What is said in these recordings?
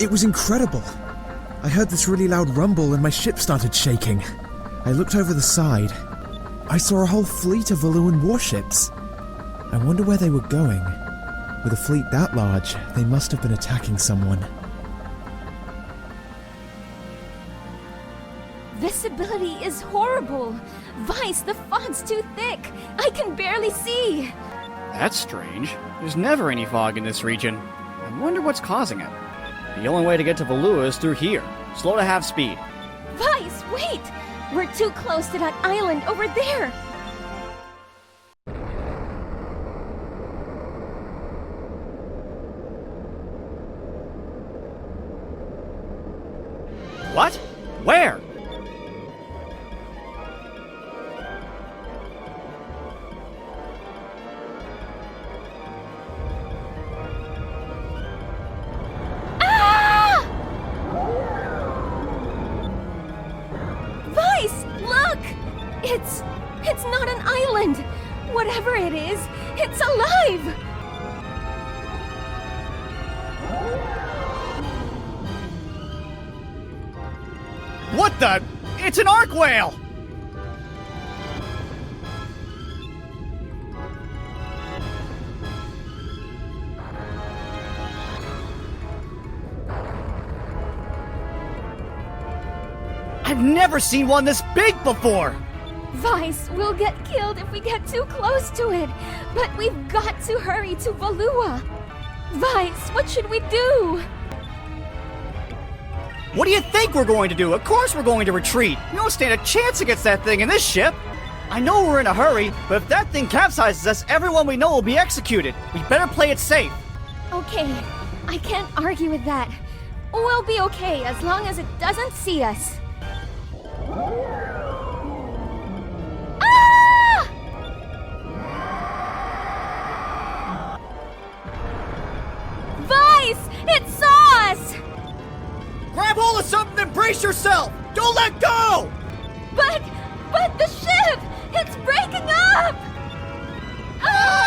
It was incredible. I heard this really loud rumble and my ship started shaking. I looked over the side. I saw a whole fleet of Valuan warships. I wonder where they were going. With a fleet that large, they must have been attacking someone. Visibility is horrible. Vyse, the fog's too thick. I can barely see. That's strange. There's never any fog in this region. I wonder what's causing it. The only way to get to Valua is through here. Slow to half speed. Vyse, wait! We're too close to that island over there. What? Where? It's not an island! Whatever it is, it's alive! What the? It's an arcwhale! I've never seen one this big before! Vyse, we'll get killed if we get too close to it. But we've got to hurry to Valua. Vyse, what should we do? What do you think we're going to do? Of course we're going to retreat. We don't stand a chance against that thing in this ship. I know we're in a hurry, but if that thing capsizes us, everyone we know will be executed. We better play it safe. Okay, I can't argue with that. We'll be okay as long as it doesn't see us. Vyse! It saw us! Grab hold of something and brace yourself! Don't let go! But the ship! It's breaking up! Ah!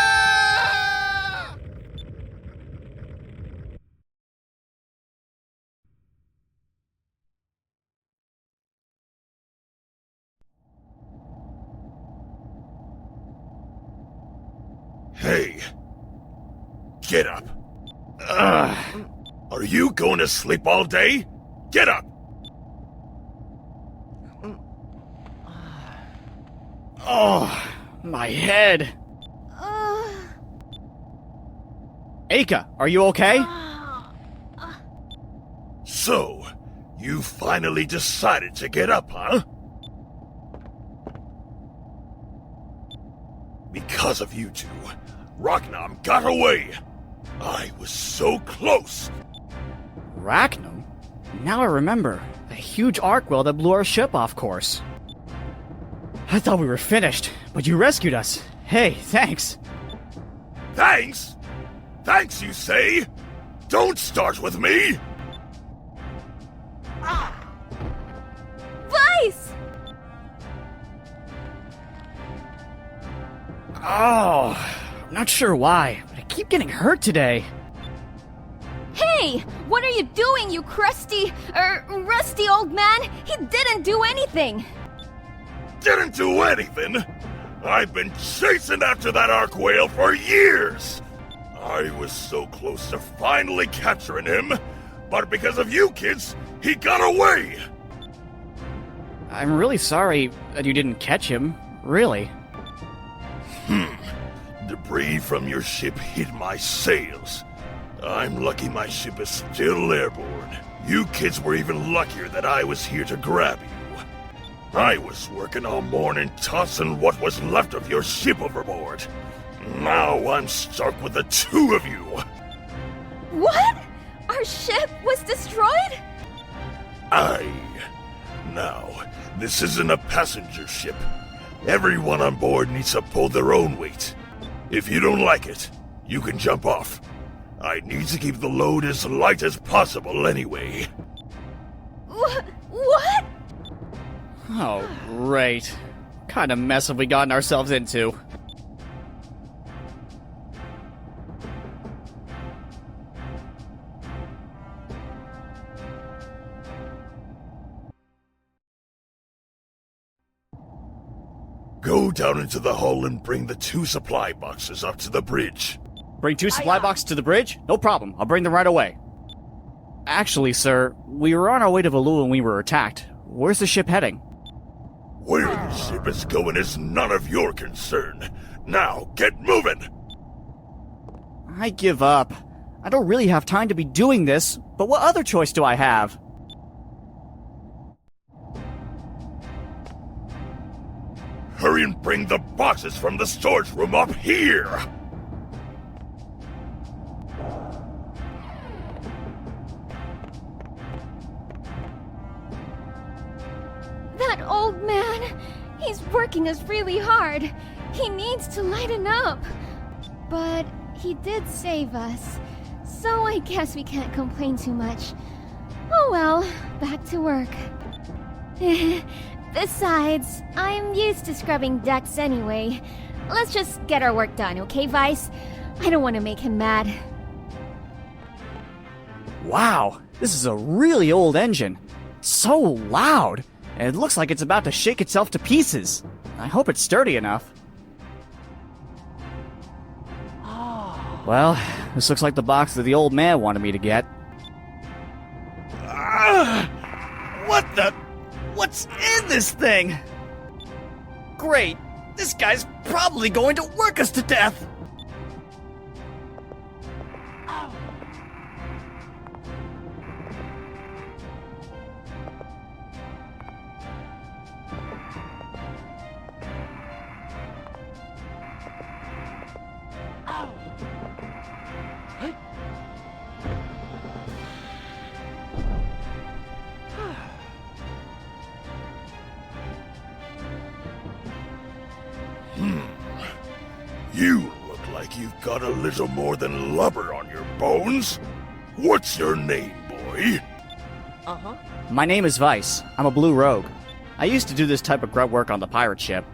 Hey! Get up! Are you going to sleep all day? Get up! Oh, my head. Aika, are you okay? So, you finally decided to get up, huh? Because of you two, Rhaknam got away. I was so close. Rhaknam? Now I remember. The huge arcwhale that blew our ship off course. I thought we were finished, but you rescued us. Hey, thanks. Thanks? Thanks, you say? Don't start with me! Vyse! Oh, I'm not sure why, but I keep getting hurt today. Hey! What are you doing, you crusty, rusty old man? He didn't do anything! Didn't do anything? I've been chasing after that arcwhale for years! I was so close to finally capturing him, but because of you kids, he got away! I'm really sorry that you didn't catch him, really. Debris from your ship hit my sails. I'm lucky my ship is still airborne. You kids were even luckier that I was here to grab you. I was working all morning tossing what was left of your ship overboard. Now I'm stuck with the two of you. What? Our ship was destroyed? Aye. Now, this isn't a passenger ship. Everyone on board needs to pull their own weight. If you don't like it, you can jump off. I need to keep the load as light as possible anyway. What? Oh, great. What kind of mess have we gotten ourselves into? Go down into the hull and bring the 2 supply boxes up to the bridge. Bring 2 supply boxes to the bridge? No problem. I'll bring them right away. Actually, sir, we were on our way to Valua when we were attacked. Where's the ship heading? Where the ship is going is none of your concern. Now, get moving! I give up. I don't really have time to be doing this, but what other choice do I have? Hurry and bring the boxes from the storage room up here! That old man, he's working us really hard. He needs to lighten up. But he did save us, so I guess we can't complain too much. Oh well, back to work. Besides, I'm used to scrubbing decks anyway. Let's just get our work done, okay, Vyse? I don't want to make him mad. Wow, this is a really old engine. So loud, and it looks like it's about to shake itself to pieces. I hope it's sturdy enough. Well, this looks like the box that the old man wanted me to get. What the? What's in this thing? Great, this guy's probably going to work us to death. You look like you've got a little more than lubber on your bones. What's your name, boy? My name is Vyse. I'm a blue rogue. I used to do this type of grunt work on the pirate ship.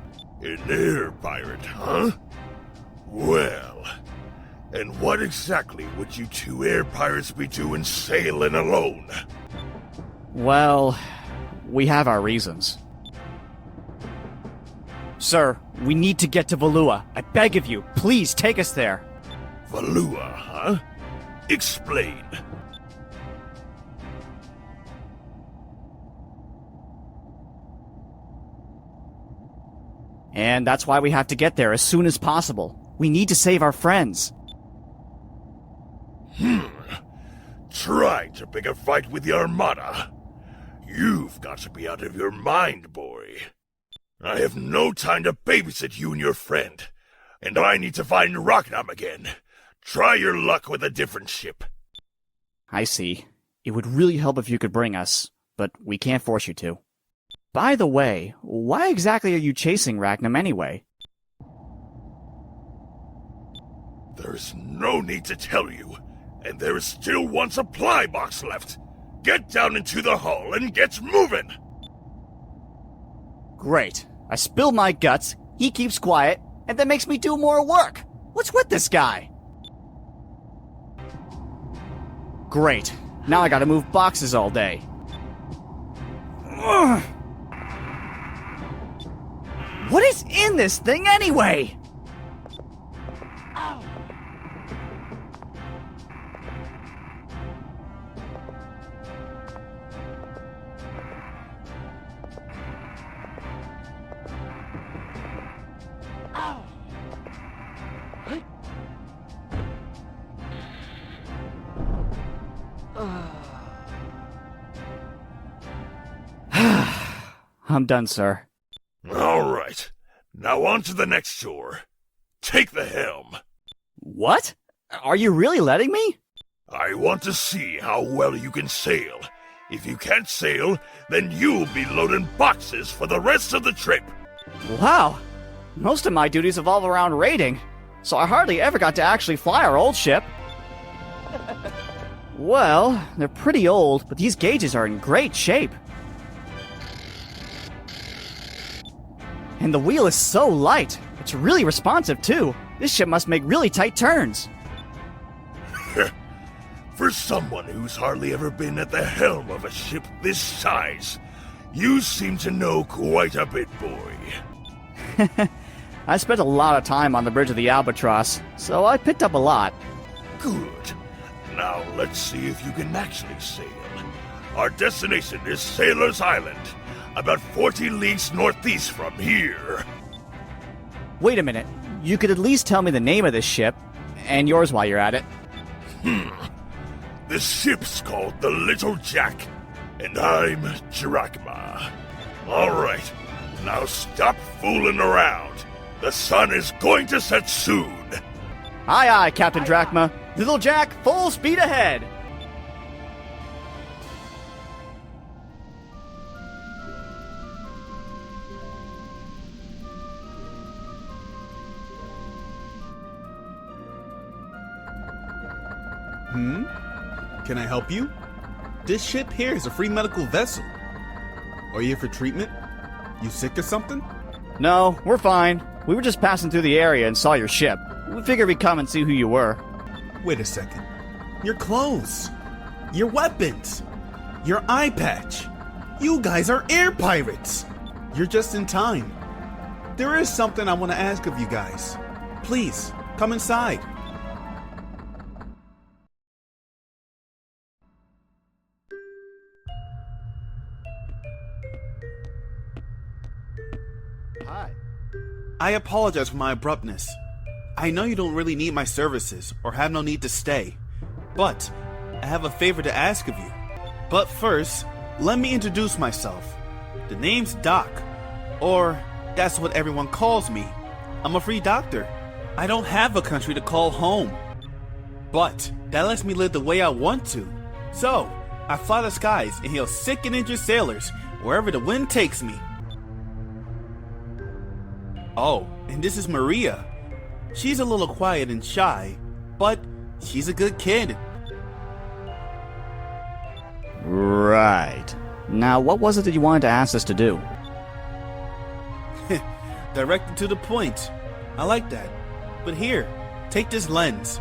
An air pirate, huh? Well, and what exactly would you 2 air pirates be doing sailing alone? Well, we have our reasons. Sir, we need to get to Valua. I beg of you, please take us there. Valua, huh? Explain. And that's why we have to get there as soon as possible. We need to save our friends. Try to pick a fight with the Armada. You've got to be out of your mind, boy. I have no time to babysit you and your friend, and I need to find Rhaknam again. Try your luck with a different ship. I see. It would really help if you could bring us, but we can't force you to. By the way, why exactly are you chasing Rhaknam anyway? There's no need to tell you, and there is still 1 supply box left. Get down into the hull and get moving! Great. I spill my guts, he keeps quiet, and that makes me do more work. What's with this guy? Great. Now I gotta move boxes all day. Ugh. What is in this thing anyway? I'm done, sir. All right. Now on to the next shore. Take the helm. What? Are you really letting me? I want to see how well you can sail. If you can't sail, then you'll be loading boxes for the rest of the trip. Wow. Most of my duties evolve around raiding, so I hardly ever got to actually fly our old ship. Well, they're pretty old, but these gauges are in great shape. And the wheel is so light. It's really responsive, too. This ship must make really tight turns. For someone who's hardly ever been at the helm of a ship this size, you seem to know quite a bit, boy. I spent a lot of time on the bridge of the Albatross, so I picked up a lot. Good. Now let's see if you can actually sail. Our destination is Sailor's Island, about 40 leagues northeast from here. Wait a minute. You could at least tell me the name of this ship, and yours while you're at it. The ship's called the Little Jack, and I'm Drachma. Alright, now stop fooling around. The sun is going to set soon. Aye aye, Captain Drachma. Little Jack, full speed ahead! Can I help you? This ship here is a free medical vessel. Are you here for treatment? You sick or something? No, we're fine. We were just passing through the area and saw your ship. We figured we'd come and see who you were. Wait a second. Your clothes, your weapons, your eye patch. You guys are air pirates. You're just in time. There is something I want to ask of you guys. Please, come inside. Hi. I apologize for my abruptness. I know you don't really need my services or have no need to stay, but I have a favor to ask of you. But first, let me introduce myself. The name's Doc, or that's what everyone calls me. I'm a free doctor. I don't have a country to call home, but that lets me live the way I want to. So, I fly the skies and heal sick and injured sailors wherever the wind takes me. Oh, and this is Maria. She's a little quiet and shy, but she's a good kid. Right. Now, what was it that you wanted to ask us to do? Directed to the point. I like that. But here, take this lens.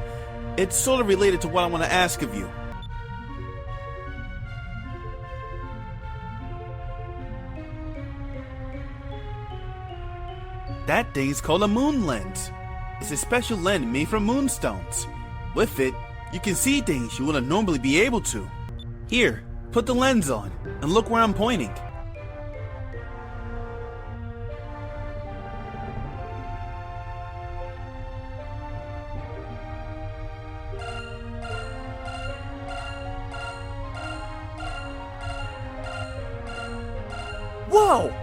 It's sort of related to what I want to ask of you. That thing's called a moon lens. It's a special lens made from moonstones. With it, you can see things you wouldn't normally be able to. Here, put the lens on, and look where I'm pointing. Whoa!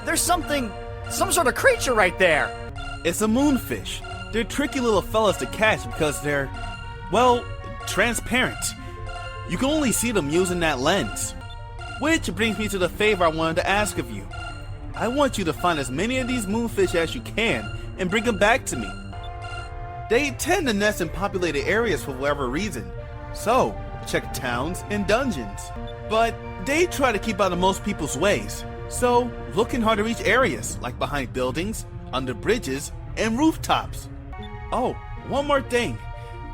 There's some sort of creature right there! It's a moonfish. They're tricky little fellas to catch because they're, well, transparent. You can only see them using that lens. Which brings me to the favor I wanted to ask of you. I want you to find as many of these moonfish as you can and bring them back to me. They tend to nest in populated areas for whatever reason, so check towns and dungeons. But they try to keep out of most people's ways, so look in hard to reach areas like behind buildings, under bridges, and rooftops. Oh, one more thing.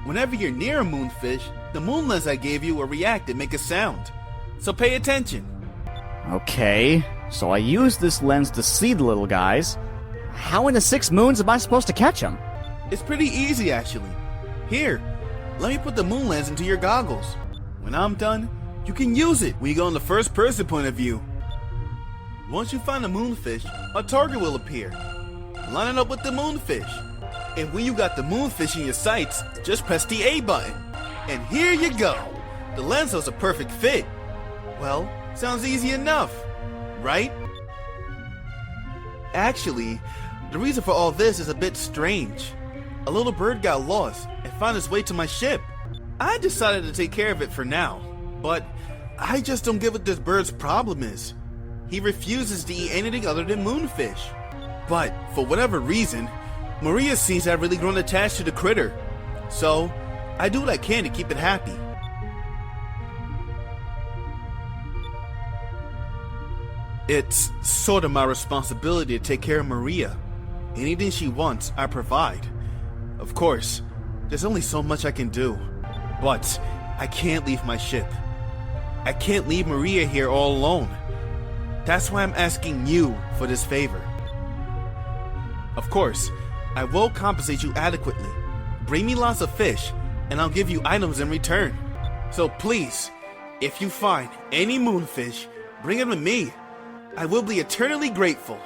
Whenever you're near a moonfish, the moon lens I gave you will react and make a sound. So pay attention. Okay, so I use this lens to see the little guys. How in the 6 moons am I supposed to catch them? It's pretty easy actually. Here, let me put the moon lens into your goggles. When I'm done, you can use it when you go in the first person point of view. Once you find a moonfish, a target will appear. Line it up with the moonfish. And when you got the moonfish in your sights, just press the A button. And here you go. The lens was a perfect fit. Well, sounds easy enough, right? Actually, the reason for all this is a bit strange. A little bird got lost and found its way to my ship. I decided to take care of it for now, but I just don't get what this bird's problem is. He refuses to eat anything other than moonfish. But for whatever reason, Maria seems to have really grown attached to the critter. So, I do what I can to keep it happy. It's sort of my responsibility to take care of Maria. Anything she wants, I provide. Of course, there's only so much I can do. But I can't leave my ship. I can't leave Maria here all alone. That's why I'm asking you for this favor. Of course, I will compensate you adequately. Bring me lots of fish, and I'll give you items in return. So please, if you find any moonfish, bring them to me. I will be eternally grateful.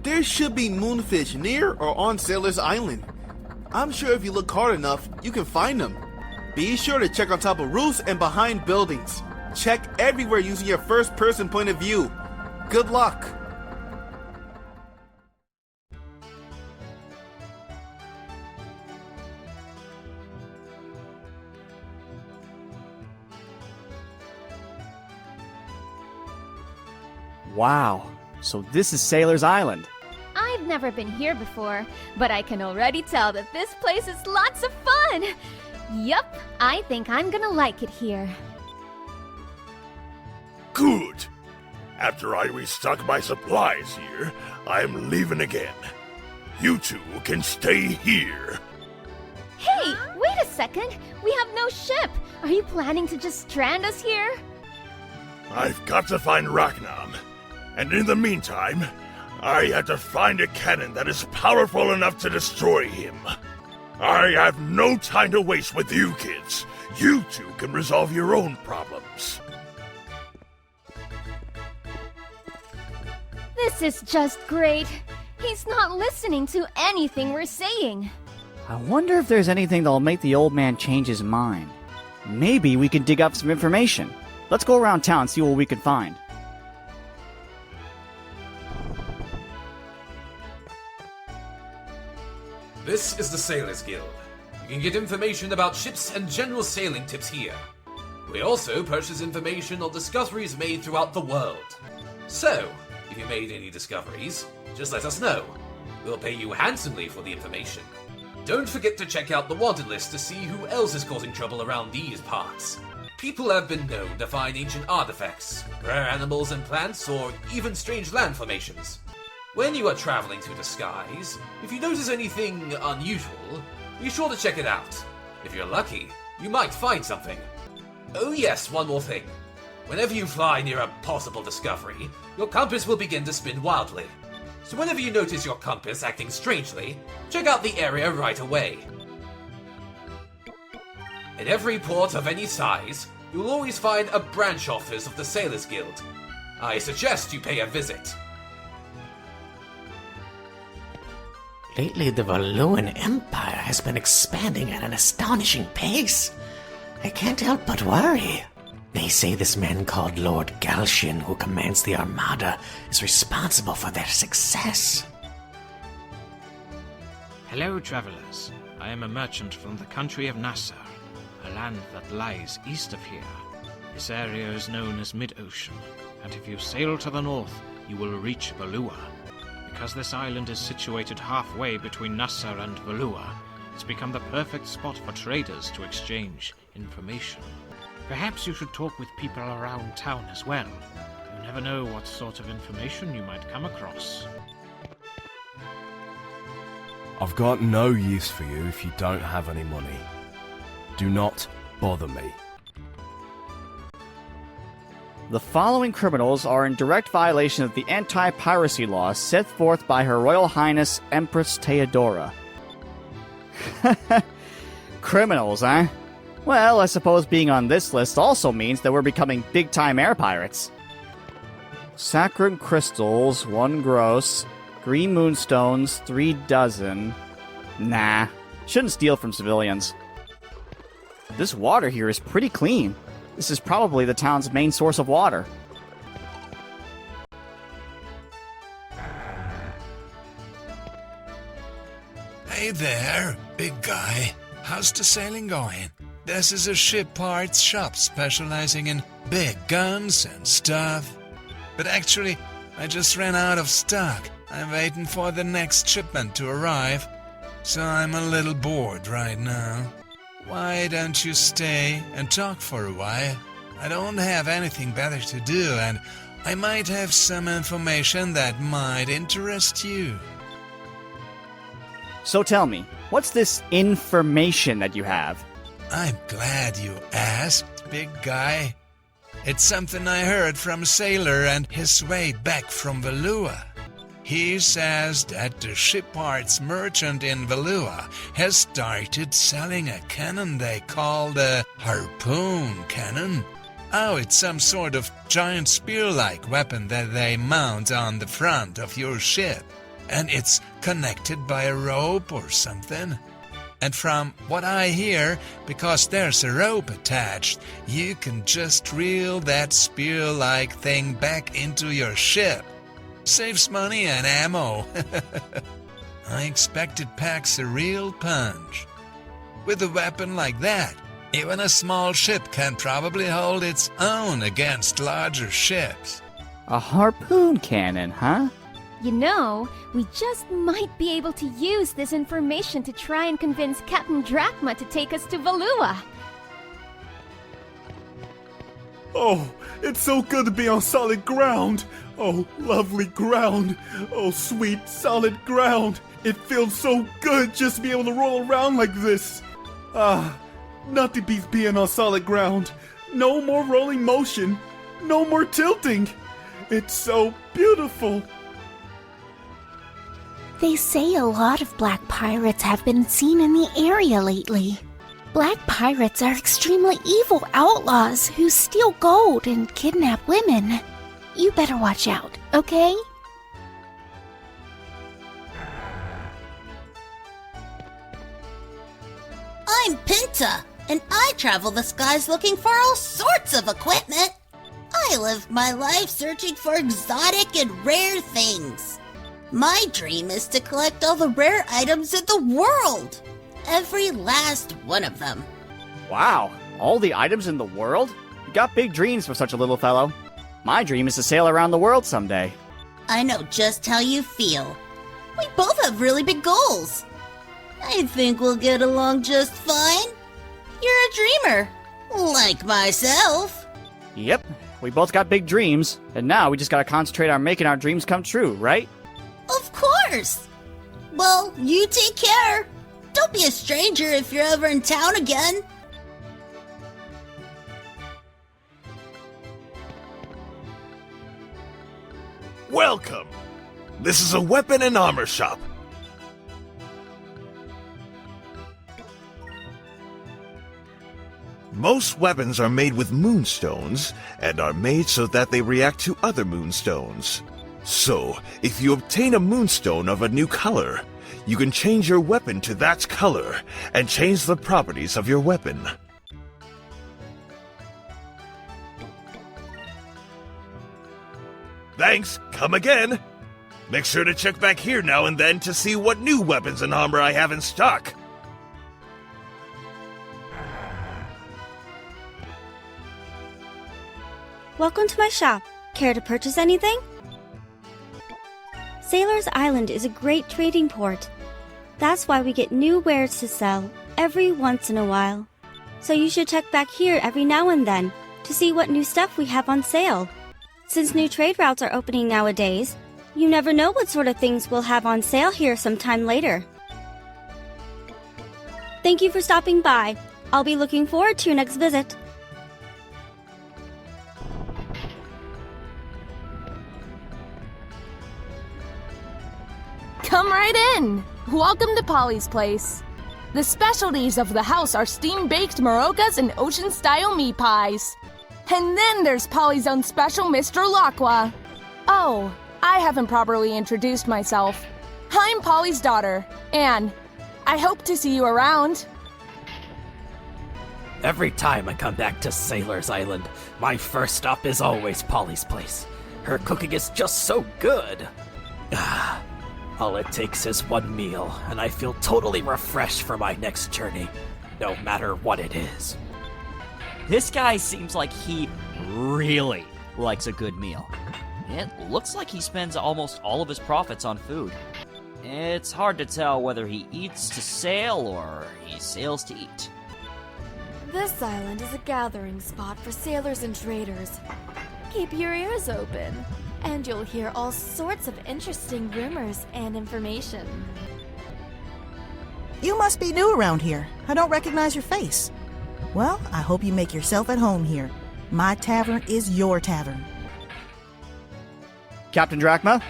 There should be moonfish near or on Sailor's Island. I'm sure if you look hard enough, you can find them. Be sure to check on top of roofs and behind buildings. Check everywhere using your first-person point of view. Good luck! Wow, so this is Sailor's Island. I've never been here before, but I can already tell that this place is lots of fun! Yup, I think I'm gonna like it here. Good. After I restock my supplies here, I'm leaving again. You two can stay here. Hey, wait a second! We have no ship! Are you planning to just strand us here? I've got to find Rhaknam. And in the meantime, I have to find a cannon that is powerful enough to destroy him. I have no time to waste with you kids. You two can resolve your own problems. This is just great. He's not listening to anything we're saying. I wonder if there's anything that'll make the old man change his mind. Maybe we can dig up some information. Let's go around town and see what we can find. This is the Sailors Guild. You can get information about ships and general sailing tips here. We also purchase information on discoveries made throughout the world. So, if you made any discoveries, just let us know. We'll pay you handsomely for the information. Don't forget to check out the wanted list to see who else is causing trouble around these parts. People have been known to find ancient artifacts, rare animals and plants, or even strange land formations. When you are traveling through the skies, if you notice anything unusual, be sure to check it out. If you're lucky, you might find something. Oh yes, one more thing. Whenever you fly near a possible discovery, your compass will begin to spin wildly. So whenever you notice your compass acting strangely, check out the area right away. At every port of any size, you will always find a branch office of the Sailors Guild. I suggest you pay a visit. Lately, the Valuan Empire has been expanding at an astonishing pace. I can't help but worry. They say this man called Lord Galcian, who commands the Armada, is responsible for their success. Hello, travelers. I am a merchant from the country of Nassar, a land that lies east of here. This area is known as Mid-Ocean, and if you sail to the north, you will reach Valua. Because this island is situated halfway between Nassar and Valua, it's become the perfect spot for traders to exchange information. Perhaps you should talk with people around town as well. You never know what sort of information you might come across. I've got no use for you if you don't have any money. Do not bother me. The following criminals are in direct violation of the anti-piracy laws set forth by Her Royal Highness Empress Theodora. Criminals, eh? Well, I suppose being on this list also means that we're becoming big-time air pirates. Saccharine crystals, 1 gross. Green moonstones, 3 dozen. Nah, shouldn't steal from civilians. This water here is pretty clean. This is probably the town's main source of water. Hey there, big guy. How's the sailing going? This is a ship parts shop specializing in big guns and stuff. But actually, I just ran out of stock. I'm waiting for the next shipment to arrive. So I'm a little bored right now. Why don't you stay and talk for a while? I don't have anything better to do, and I might have some information that might interest you. So tell me, what's this information that you have? I'm glad you asked, big guy. It's something I heard from a sailor on his way back from Valua. He says that the ship parts merchant in Valua has started selling a cannon they call the harpoon cannon. Oh, it's some sort of giant spear-like weapon that they mount on the front of your ship. And it's connected by a rope or something. And from what I hear, because there's a rope attached, you can just reel that spear-like thing back into your ship. Saves money and ammo. I expect it packs a real punch. With a weapon like that, even a small ship can probably hold its own against larger ships. A harpoon cannon, huh? You know, we just might be able to use this information to try and convince Captain Drachma to take us to Valua. Oh, it's so good to be on solid ground. Oh, lovely ground. Oh, sweet, solid ground. It feels so good just to be able to roll around like this. Ah, nothing beats being on solid ground. No more rolling motion. No more tilting. It's so beautiful. They say a lot of black pirates have been seen in the area lately. Black pirates are extremely evil outlaws who steal gold and kidnap women. You better watch out, okay? I'm Pinta, and I travel the skies looking for all sorts of equipment. I live my life searching for exotic and rare things. My dream is to collect all the rare items in the world. Every last one of them. Wow, all the items in the world? You got big dreams for such a little fellow. My dream is to sail around the world someday. I know just how you feel. We both have really big goals. I think we'll get along just fine. You're a dreamer, like myself. Yep, we both got big dreams, and now we just gotta concentrate on making our dreams come true, right? Of course! Well, you take care. Don't be a stranger if you're ever in town again. Welcome! This is a weapon and armor shop. Most weapons are made with moonstones, and are made so that they react to other moonstones. So, if you obtain a moonstone of a new color, you can change your weapon to that color, and change the properties of your weapon. Thanks, come again! Make sure to check back here now and then to see what new weapons and armor I have in stock. Welcome to my shop. Care to purchase anything? Sailor's Island is a great trading port. That's why we get new wares to sell every once in a while. So you should check back here every now and then to see what new stuff we have on sale. Since new trade routes are opening nowadays, you never know what sort of things we'll have on sale here sometime later. Thank you for stopping by. I'll be looking forward to your next visit. Come right in! Welcome to Polly's Place. The specialties of the house are steam-baked marocas and ocean-style meat pies. And then there's Polly's own special Mr. Lacqua. Oh, I haven't properly introduced myself. I'm Polly's daughter, Anne. I hope to see you around. Every time I come back to Sailor's Island, my first stop is always Polly's Place. Her cooking is just so good. All it takes is one meal, and I feel totally refreshed for my next journey, no matter what it is. This guy seems like he really likes a good meal. It looks like he spends almost all of his profits on food. It's hard to tell whether he eats to sail or he sails to eat. This island is a gathering spot for sailors and traders. Keep your ears open, and you'll hear all sorts of interesting rumors and information. You must be new around here. I don't recognize your face. Well, I hope you make yourself at home here. My tavern is your tavern. Captain Drachma?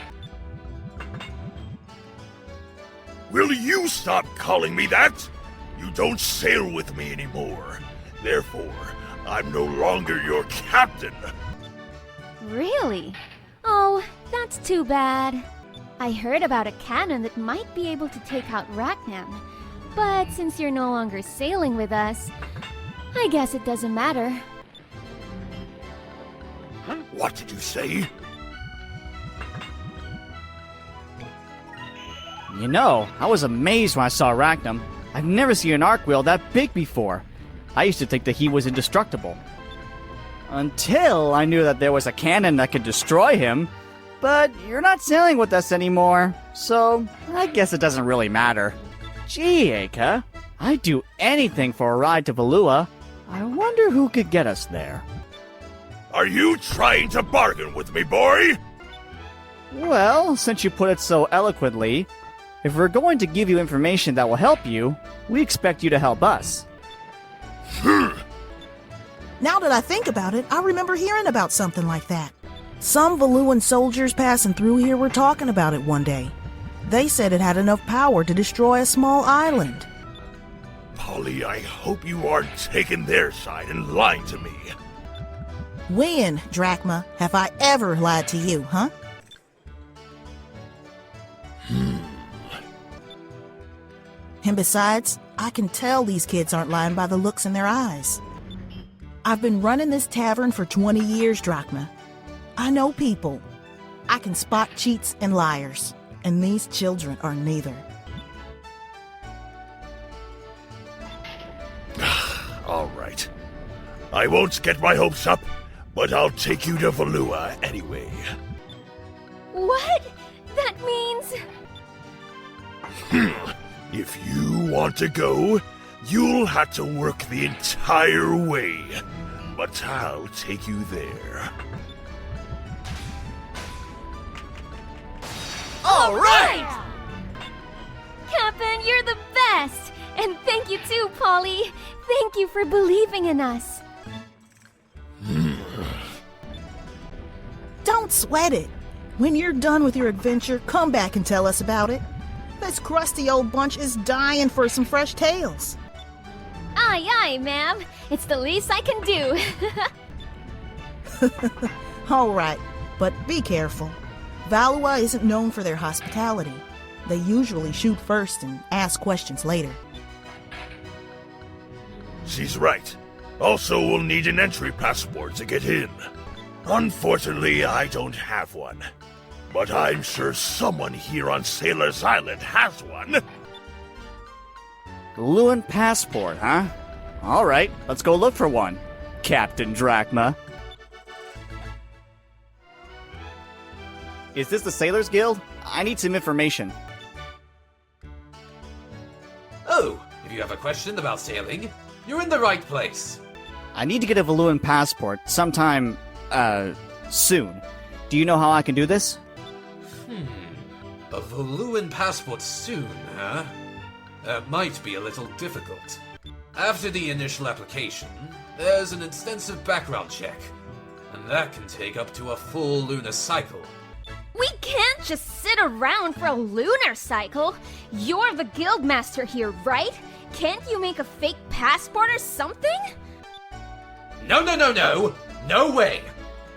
Will you stop calling me that? You don't sail with me anymore. Therefore, I'm no longer your captain. Really? Oh, that's too bad. I heard about a cannon that might be able to take out Rhaknam, but since you're no longer sailing with us, I guess it doesn't matter. What did you say? You know, I was amazed when I saw Rhaknam. I've never seen an arcwhale that big before. I used to think that he was indestructible. Until I knew that there was a cannon that could destroy him. But you're not sailing with us anymore, so I guess it doesn't really matter. Gee, Aika, I'd do anything for a ride to Valua. I wonder who could get us there. Are you trying to bargain with me, boy? Well, since you put it so eloquently, if we're going to give you information that will help you, we expect you to help us. Now that I think about it, I remember hearing about something like that. Some Valuan soldiers passing through here were talking about it one day. They said it had enough power to destroy a small island. Polly, I hope you aren't taking their side and lying to me. When, Drachma, have I ever lied to you, huh? And besides, I can tell these kids aren't lying by the looks in their eyes. I've been running this tavern for 20 years, Drachma. I know people. I can spot cheats and liars, and these children are neither. All right. I won't get my hopes up, but I'll take you to Valua anyway. What? That means... If you want to go, you'll have to work the entire way. But I'll take you there. All right! Captain, you're the best! And thank you too, Polly. Thank you for believing in us. Don't sweat it. When you're done with your adventure, come back and tell us about it. This crusty old bunch is dying for some fresh tales. Aye, aye, ma'am. It's the least I can do. All right, but be careful. Valua isn't known for their hospitality. They usually shoot first and ask questions later. She's right. Also, we'll need an entry passport to get in. Unfortunately, I don't have one. But I'm sure someone here on Sailor's Island has one. Valuan passport, huh? Alright, let's go look for one, Captain Drachma. Is this the Sailors Guild? I need some information. Oh, if you have a question about sailing, you're in the right place. I need to get a Valuan passport sometime, soon. Do you know how I can do this? A Valuan passport soon, huh? That might be a little difficult. After the initial application, there's an extensive background check, and that can take up to a full lunar cycle. We can't just sit around for a lunar cycle. You're the Guildmaster here, right? Can't you make a fake passport or something? No! No way!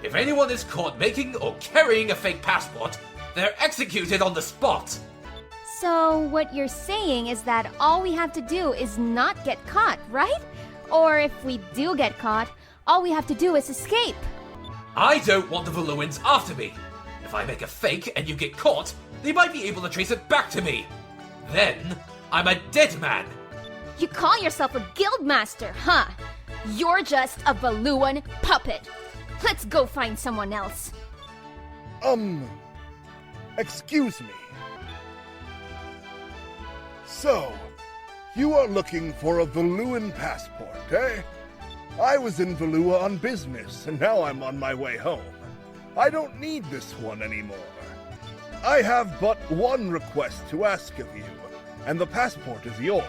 If anyone is caught making or carrying a fake passport, they're executed on the spot! So what you're saying is that all we have to do is not get caught, right? Or if we do get caught, all we have to do is escape. I don't want the Valuans after me. If I make a fake and you get caught, they might be able to trace it back to me. Then, I'm a dead man. You call yourself a Guildmaster, huh? You're just a Valuan puppet. Let's go find someone else. Excuse me. So, you are looking for a Valuan passport, eh? I was in Valua on business, and now I'm on my way home. I don't need this one anymore. I have but one request to ask of you, and the passport is yours.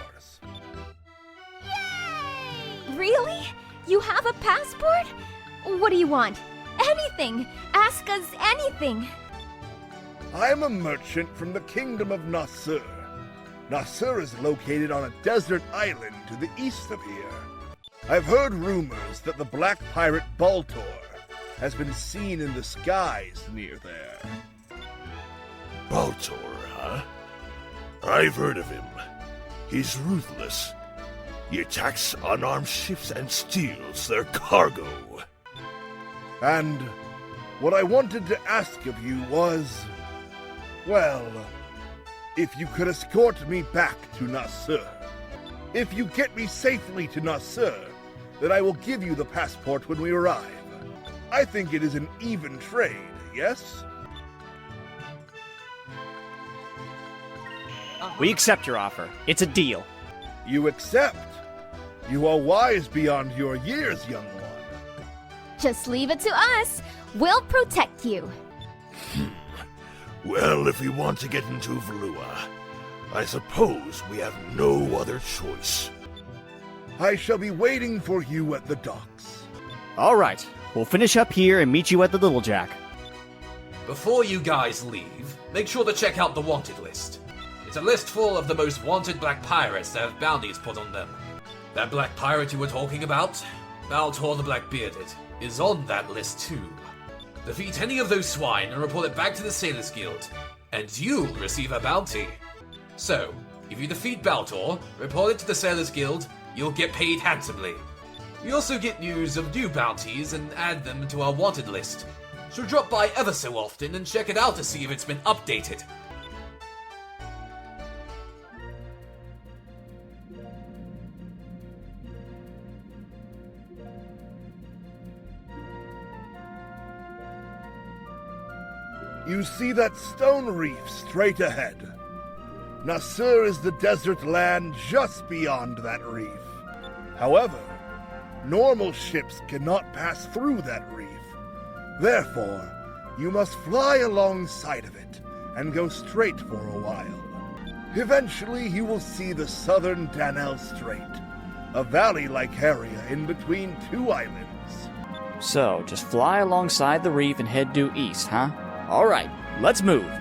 Really? You have a passport? What do you want? Anything! Ask us anything! I'm a merchant from the Kingdom of Nasur. Nasur is located on a desert island to the east of here. I've heard rumors that the black pirate Baltor has been seen in the skies near there. Baltor, huh? I've heard of him. He's ruthless. He attacks unarmed ships and steals their cargo. And what I wanted to ask of you was, well, if you could escort me back to Nasur. If you get me safely to Nasur, then I will give you the passport when we arrive. I think it is an even trade, yes? We accept your offer. It's a deal. You accept? You are wise beyond your years, young one. Just leave it to us. We'll protect you. Well, if we want to get into Valua, I suppose we have no other choice. I shall be waiting for you at the docks. All right. We'll finish up here and meet you at the Little Jack. Before you guys leave, make sure to check out the wanted list. It's a list full of the most wanted black pirates that have bounties put on them. That black pirate you were talking about, Baltor the Black-Bearded, is on that list too. Defeat any of those swine and report it back to the Sailors Guild, and you'll receive a bounty. So, if you defeat Baltor, report it to the Sailors Guild, you'll get paid handsomely. We also get news of new bounties and add them to our wanted list, so drop by ever so often and check it out to see if it's been updated. You see that stone reef straight ahead. Nasur is the desert land just beyond that reef. However, normal ships cannot pass through that reef. Therefore, you must fly alongside of it and go straight for a while. Eventually, you will see the southern Danelle Strait, a valley-like area in between two islands. So, just fly alongside the reef and head due east, huh? All right, let's move.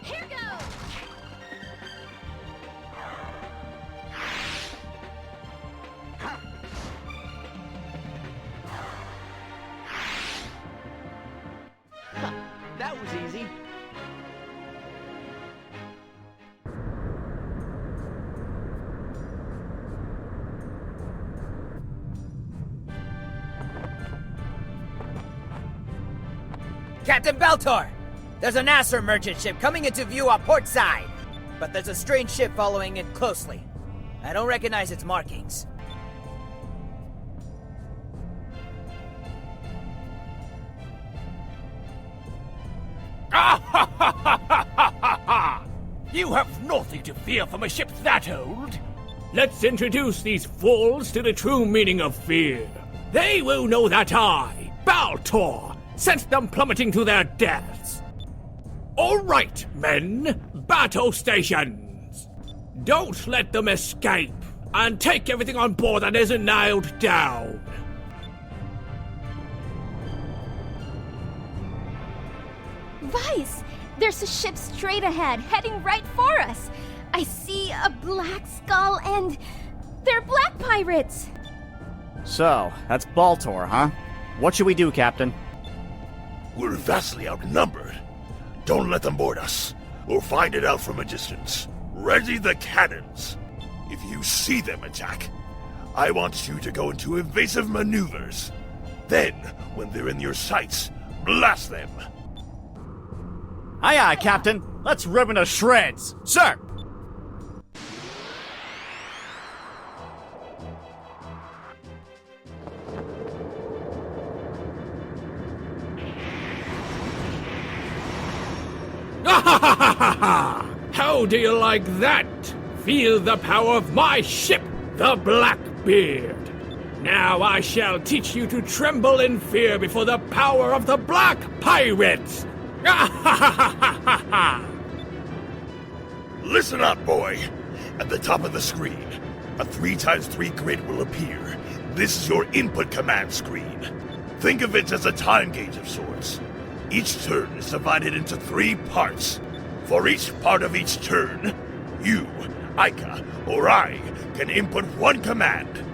Here goes! That was easy. Captain Baltor! There's a Nasur merchant ship coming into view on port side, but there's a strange ship following it closely. I don't recognize its markings. You have nothing to fear from a ship that old. Let's introduce these fools to the true meaning of fear. They will know that I, Baltor, sent them plummeting to their deaths. All right, men, battle stations. Don't let them escape, and take everything on board that isn't nailed down. Vyse! There's a ship straight ahead, heading right for us! I see a black skull and... they're black pirates! So, that's Baltor, huh? What should we do, Captain? We're vastly outnumbered. Don't let them board us. We'll find it out from a distance. Ready the cannons! If you see them attack, I want you to go into evasive maneuvers. Then, when they're in your sights, blast them! Aye aye, Captain! Let's rip them to shreds! Sir! How do you like that? Feel the power of my ship, the Blackbeard. Now I shall teach you to tremble in fear before the power of the Black Pirates. Listen up, boy. At the top of the screen, a 3x3 grid will appear. This is your input command screen. Think of it as a time gauge of sorts. Each turn is divided into 3 parts. For each part of each turn, you, Aika, or I can input 1 command.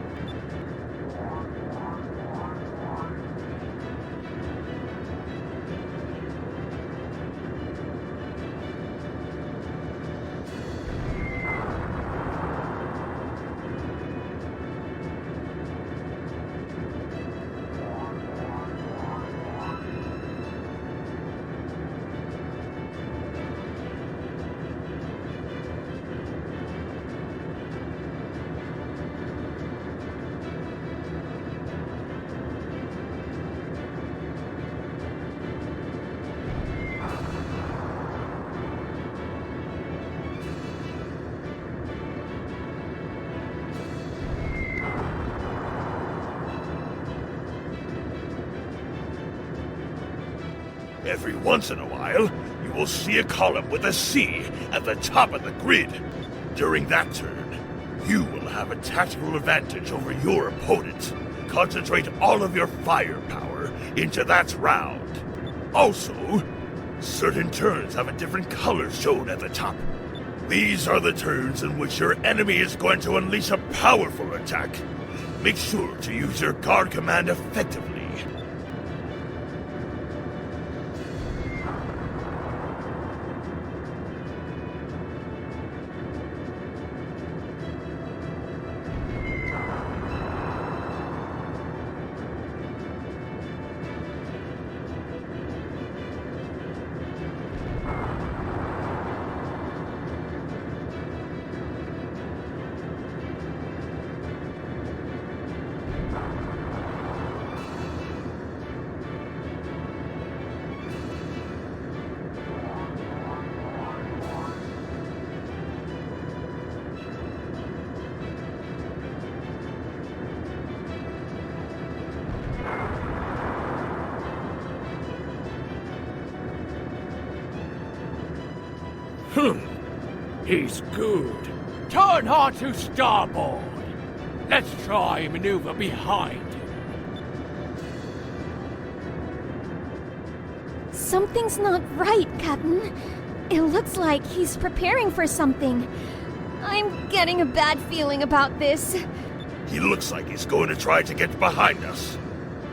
Every once in a while, you will see a column with a C at the top of the grid. During that turn, you will have a tactical advantage over your opponent. Concentrate all of your firepower into that round. Also, certain turns have a different color shown at the top. These are the turns in which your enemy is going to unleash a powerful attack. Make sure to use your guard command effectively. He's good. Turn hard to starboard. Let's try a maneuver behind him. Something's not right, Captain. It looks like he's preparing for something. I'm getting a bad feeling about this. He looks like he's going to try to get behind us.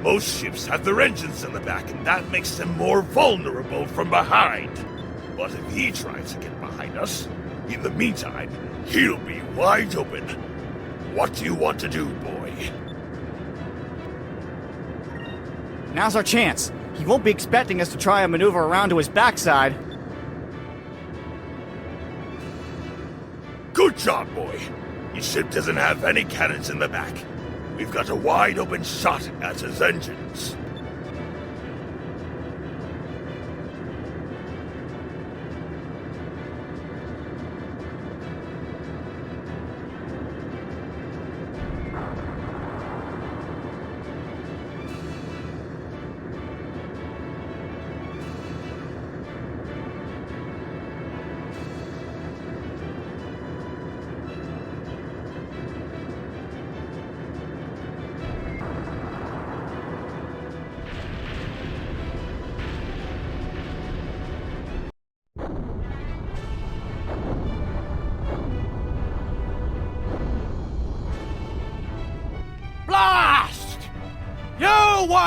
Most ships have their engines in the back, and that makes them more vulnerable from behind. But if he tries to get behind us, in the meantime, he'll be wide open. What do you want to do, boy? Now's our chance. He won't be expecting us to try and maneuver around to his backside. Good job, boy. Your ship doesn't have any cannons in the back. We've got a wide open shot at his engines.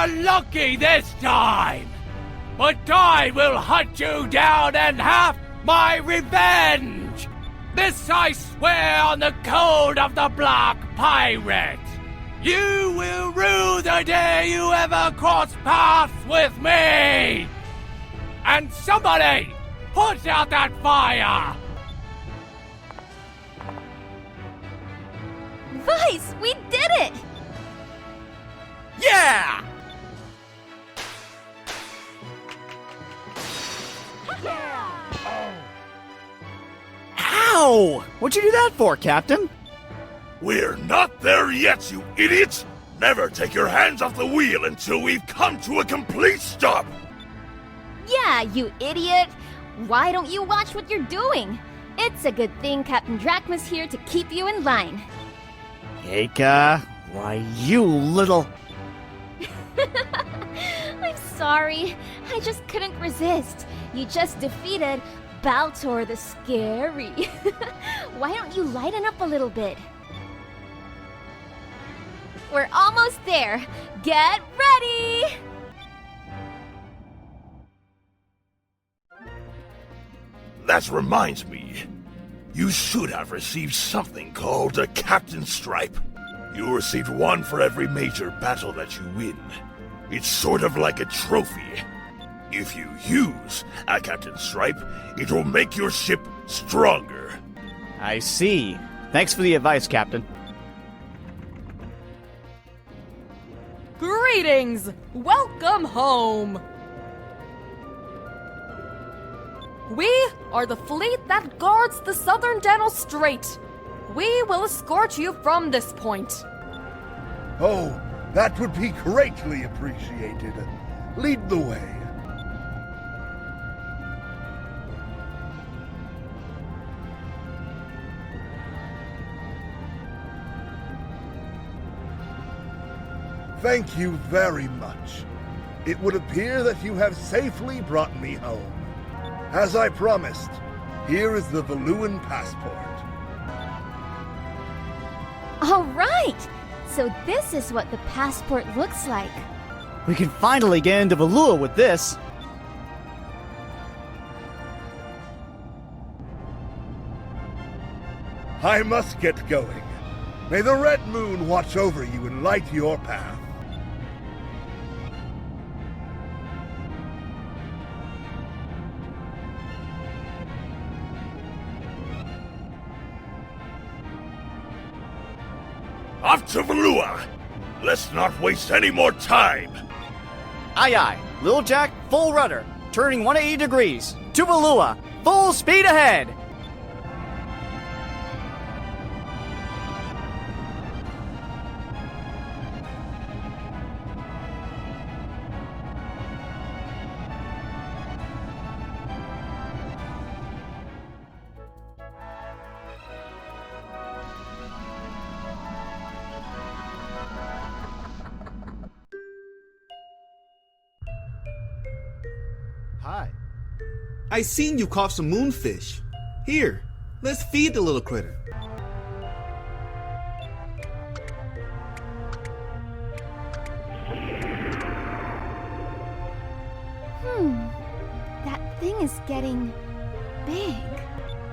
are lucky this time! But I will hunt you down and have my revenge! This I swear on the code of the Black Pirate! You will rue the day you ever cross paths with me! And somebody, put out that fire! Vyse, we did it! Yeah! Ow! What'd you do that for, Captain? We're not there yet, you idiots! Never take your hands off the wheel until we've come to a complete stop! Yeah, you idiot! Why don't you watch what you're doing? It's a good thing Captain Drachma's here to keep you in line. Aika, why you little... I'm sorry. I just couldn't resist. You just defeated Baltor the Scary. Why don't you lighten up a little bit? We're almost there. Get ready! That reminds me. You should have received something called a Captain Stripe. You received one for every major battle that you win. It's sort of like a trophy. If you use a Captain Stripe, it will make your ship stronger. I see. Thanks for the advice, Captain. Greetings! Welcome home! We are the fleet that guards the southern Channel Strait. We will escort you from this point. Oh, that would be greatly appreciated. Lead the way. Thank you very much. It would appear that you have safely brought me home. As I promised, here is the Valuan passport. All right! So this is what the passport looks like. We can finally get into Valua with this. I must get going. May the red moon watch over you and light your path. Off to Valua! Let's not waste any more time! Aye aye, Little Jack, full rudder, turning 180 degrees, to Valua, full speed ahead! Hi. I seen you caught some moonfish. Here, let's feed the little critter. That thing is getting big.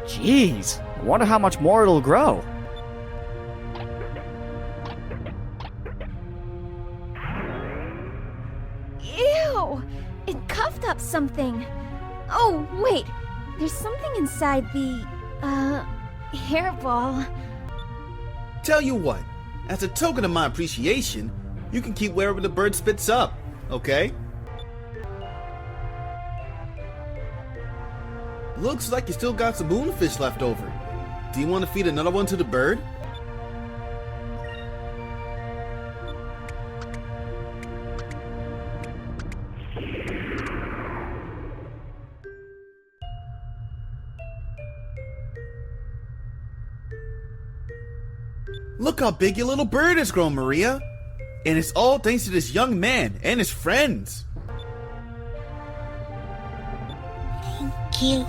Jeez, I wonder how much more it'll grow. Ew! It coughed up something. Oh, wait. There's something inside the, hairball. Tell you what, as a token of my appreciation, you can keep wherever the bird spits up, okay? Looks like you still got some moonfish left over. Do you want to feed another one to the bird? Look how big your little bird has grown, Maria. And it's all thanks to this young man and his friends. Thank you.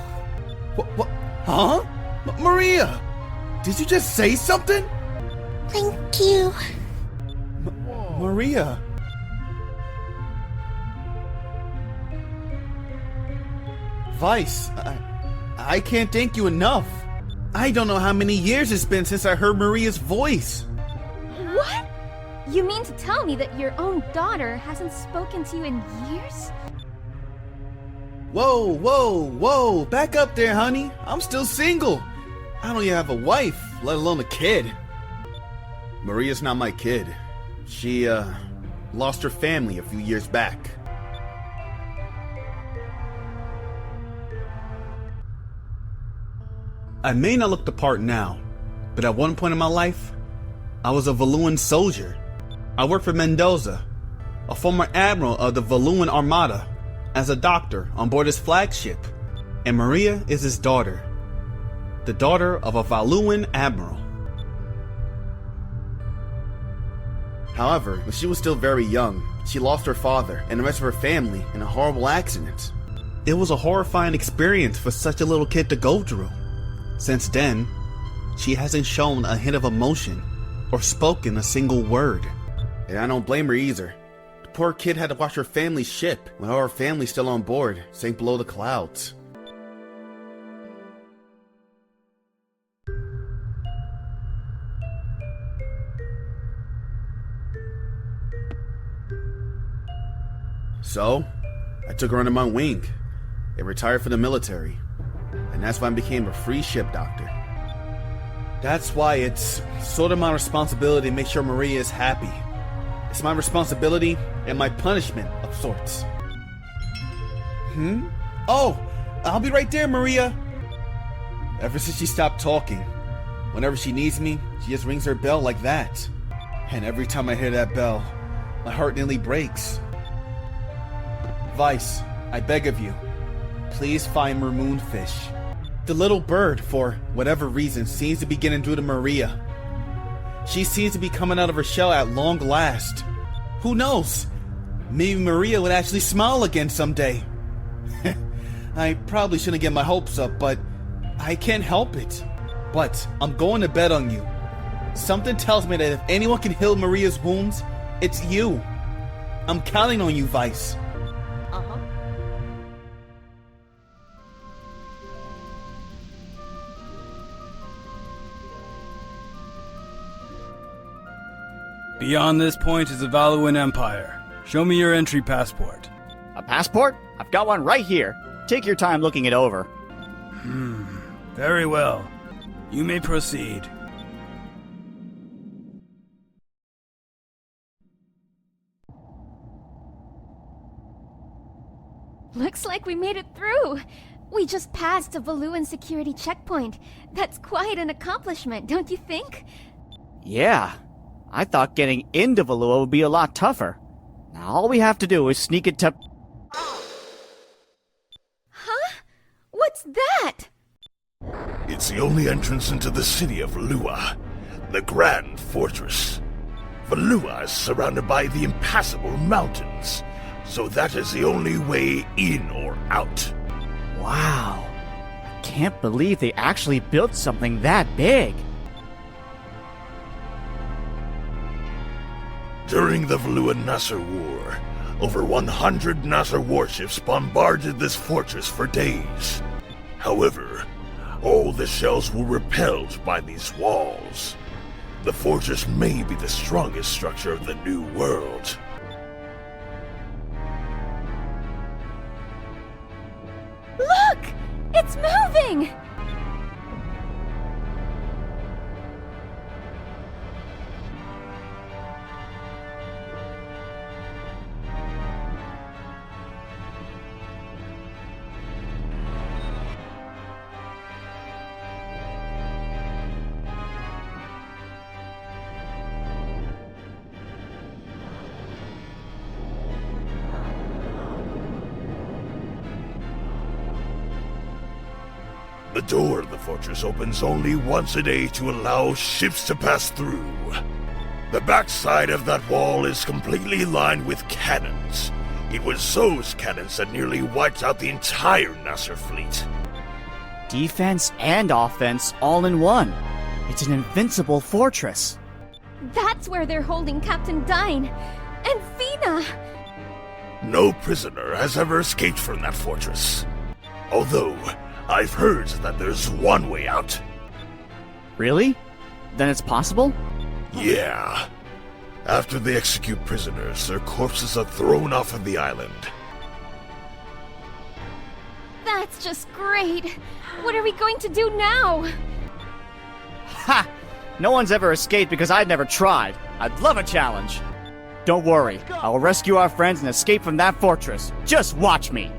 What? Huh? Maria! Did you just say something? Thank you. Maria. Vyse, I can't thank you enough. I don't know how many years it's been since I heard Maria's voice. What? You mean to tell me that your own daughter hasn't spoken to you in years? Whoa, whoa, whoa, back up there, honey. I'm still single. I don't even have a wife, let alone a kid. Maria's not my kid. She, lost her family a few years back. I may not look the part now, but at one point in my life, I was a Valuan soldier. I worked for Mendoza, a former admiral of the Valuan Armada, as a doctor on board his flagship, and Maria is his daughter, the daughter of a Valuan admiral. However, when she was still very young, she lost her father and the rest of her family in a horrible accident. It was a horrifying experience for such a little kid to go through. Since then, she hasn't shown a hint of emotion or spoken a single word. And I don't blame her either. The poor kid had to watch her family's ship, when all her family still on board, sank below the clouds. So, I took her under my wing and retired from the military. And that's when I became a free ship doctor. That's why it's sort of my responsibility to make sure Maria is happy. It's my responsibility and my punishment of sorts. Oh, I'll be right there, Maria. Ever since she stopped talking, whenever she needs me, she just rings her bell like that. And every time I hear that bell, my heart nearly breaks. Vyse, I beg of you, please find Moonfish. The little bird, for whatever reason, seems to be getting through to Maria. She seems to be coming out of her shell at long last. Who knows? Maybe Maria would actually smile again someday. I probably shouldn't get my hopes up, but I can't help it. But I'm going to bet on you. Something tells me that if anyone can heal Maria's wounds, it's you. I'm counting on you, Vyse. Beyond this point is the Valuan Empire. Show me your entry passport. A passport? I've got one right here. Take your time looking it over. Very well. You may proceed. Looks like we made it through. We just passed a Valuan security checkpoint. That's quite an accomplishment, don't you think? Yeah. I thought getting into Valua would be a lot tougher. Now all we have to do is sneak it to... Huh? What's that? It's the only entrance into the city of Valua, the Grand Fortress. Valua is surrounded by the impassable mountains, so that is the only way in or out. Wow. I can't believe they actually built something that big. During the Valuan-Nasser War, over 100 Nasser warships bombarded this fortress for days. However, all the shells were repelled by these walls. The fortress may be the strongest structure of the New World. Look! It's moving! The door of the fortress opens only once a day to allow ships to pass through. The backside of that wall is completely lined with cannons. It was those cannons that nearly wiped out the entire Nasser fleet. Defense and offense all in one. It's an invincible fortress. That's where they're holding Captain Dyne and Fina. No prisoner has ever escaped from that fortress. Although, I've heard that there's one way out. Really? Then it's possible? Yeah. After they execute prisoners, their corpses are thrown off of the island. That's just great. What are we going to do now? Ha! No one's ever escaped because I've never tried. I'd love a challenge. Don't worry, I'll rescue our friends and escape from that fortress. Just watch me.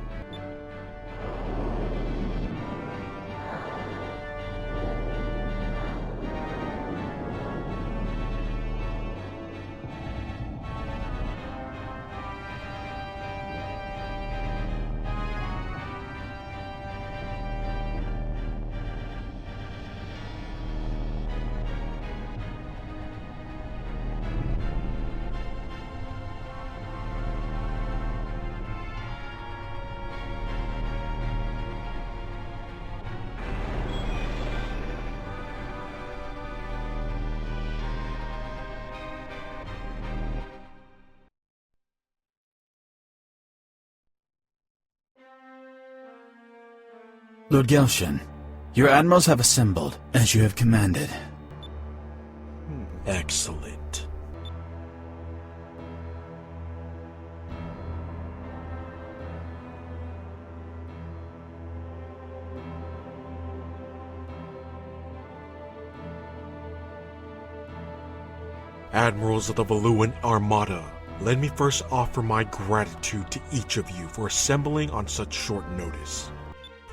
Lord Galcian, your admirals have assembled, as you have commanded. Excellent. Admirals of the Valuan Armada, let me first offer my gratitude to each of you for assembling on such short notice.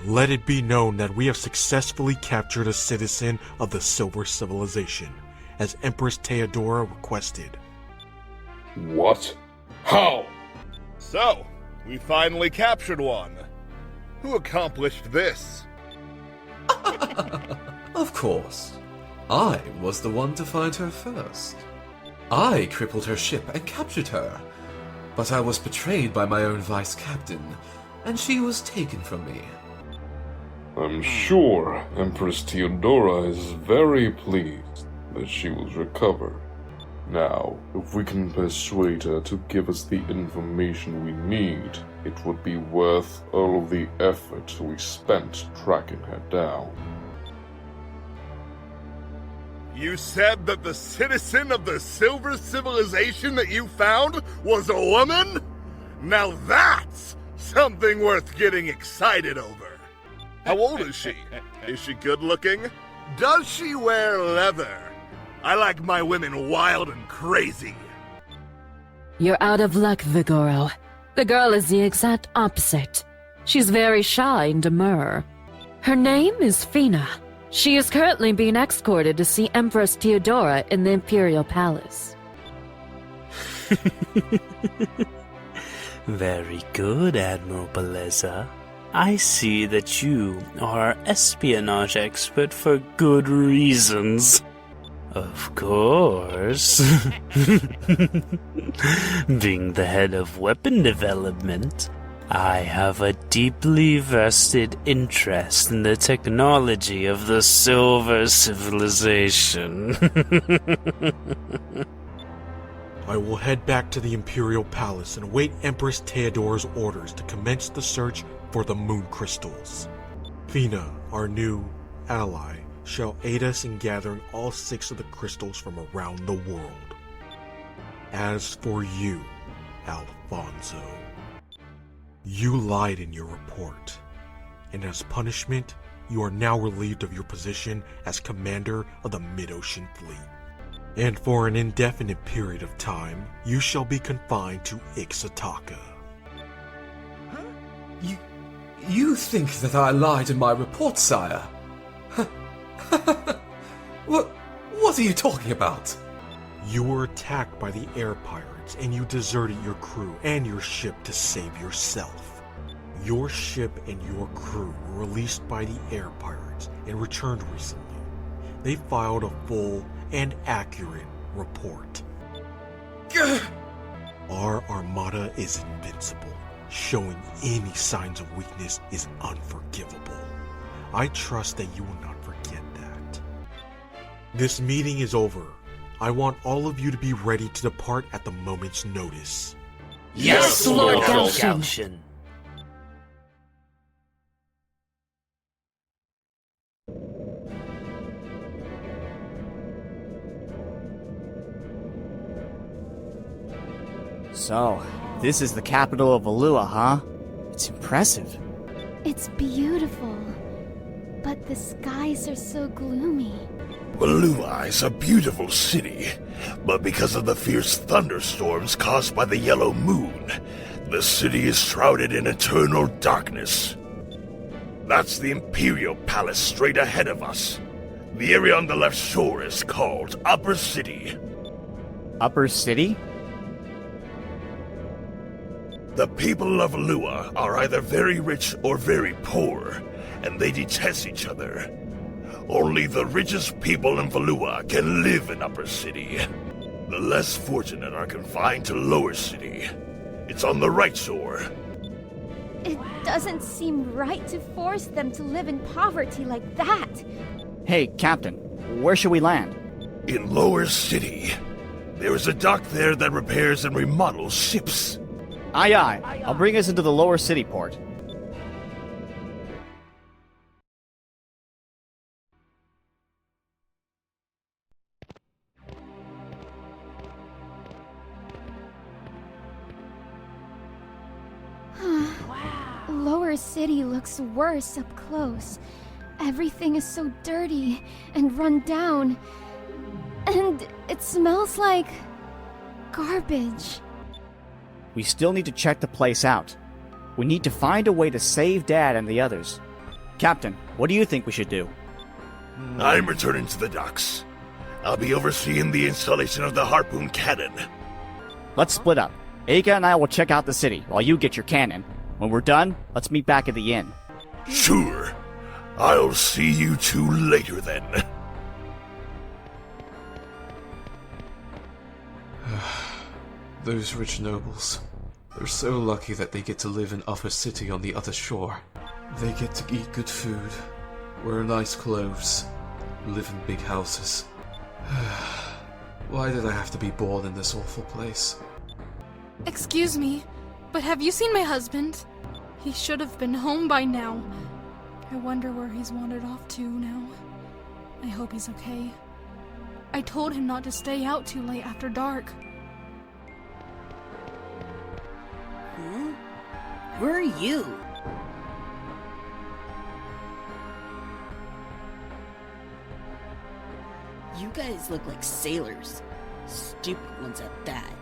Let it be known that we have successfully captured a citizen of the Silver Civilization, as Empress Theodora requested. What? How? So, we finally captured one. Who accomplished this? Of course. I was the one to find her first. I crippled her ship and captured her. But I was betrayed by my own vice captain, and she was taken from me. I'm sure Empress Theodora is very pleased that she will recover. Now, if we can persuade her to give us the information we need, it would be worth all of the effort we spent tracking her down. You said that the citizen of the Silver Civilization that you found was a woman? Now that's something worth getting excited over. How old is she? Is she good looking? Does she wear leather? I like my women wild and crazy. You're out of luck, Vigoro. The girl is the exact opposite. She's very shy and demure. Her name is Fina. She is currently being escorted to see Empress Theodora in the Imperial Palace. Very good, Admiral Beleza. I see that you are an espionage expert for good reasons. Of course. Being the head of weapon development, I have a deeply vested interest in the technology of the Silver Civilization. I will head back to the Imperial Palace and await Empress Theodora's orders to commence the search for the moon crystals. Fina, our new ally, shall aid us in gathering all 6 of the crystals from around the world. As for you, Alfonso, you lied in your report, and as punishment, you are now relieved of your position as commander of the Mid-Ocean Fleet. And for an indefinite period of time, you shall be confined to Ixataka. You think that I lied in my report, sire? What are you talking about? You were attacked by the air pirates, and you deserted your crew and your ship to save yourself. Your ship and your crew were released by the air pirates and returned recently. They filed a full and accurate report. Our armada is invincible. Showing any signs of weakness is unforgivable. I trust that you will not forget that. This meeting is over. I want all of you to be ready to depart at the moment's notice. Yes, Lord Galcian. So, this is the capital of Valua, huh? It's impressive. It's beautiful, but the skies are so gloomy. Valua is a beautiful city, but because of the fierce thunderstorms caused by the yellow moon, the city is shrouded in eternal darkness. That's the Imperial Palace straight ahead of us. The area on the left shore is called Upper City. Upper City? The people of Valua are either very rich or very poor, and they detest each other. Only the richest people in Valua can live in Upper City. The less fortunate are confined to Lower City. It's on the right shore. It doesn't seem right to force them to live in poverty like that. Hey, Captain, where should we land? In Lower City. There is a dock there that repairs and remodels ships. Aye aye, I'll bring us into the Lower City port. Lower City looks worse up close. Everything is so dirty and run down. And it smells like garbage. We still need to check the place out. We need to find a way to save Dad and the others. Captain, what do you think we should do? I'm returning to the docks. I'll be overseeing the installation of the harpoon cannon. Let's split up. Aika and I will check out the city while you get your cannon. When we're done, let's meet back at the inn. Sure. I'll see you two later then. Those rich nobles. They're so lucky that they get to live in Upper City on the other shore. They get to eat good food, wear nice clothes, live in big houses. Why did I have to be born in this awful place? Excuse me, but have you seen my husband? He should have been home by now. I wonder where he's wandered off to now. I hope he's okay. I told him not to stay out too late after dark. Huh? Who are you? You guys look like sailors. Stupid ones at that.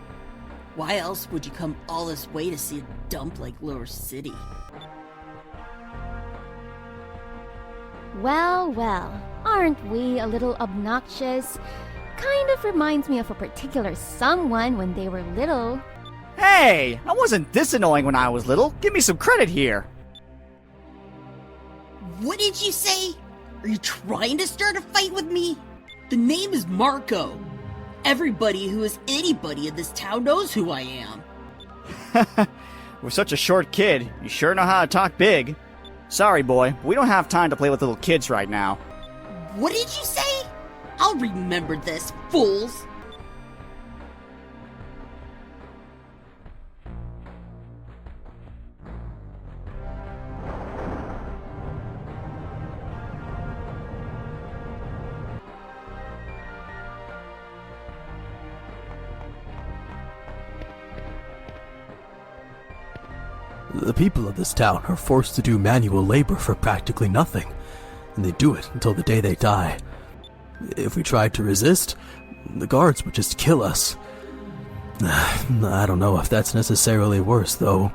Why else would you come all this way to see a dump like Lower City? Well, well, aren't we a little obnoxious? Kind of reminds me of a particular someone when they were little. Hey, I wasn't this annoying when I was little. Give me some credit here. What did you say? Are you trying to start a fight with me? The name is Marco. Everybody who is anybody in this town knows who I am. We're such a short kid. You sure know how to talk big. Sorry, boy, but we don't have time to play with little kids right now. What did you say? I'll remember this, fools. The people of this town are forced to do manual labor for practically nothing, and they do it until the day they die. If we tried to resist, the guards would just kill us. I don't know if that's necessarily worse, though.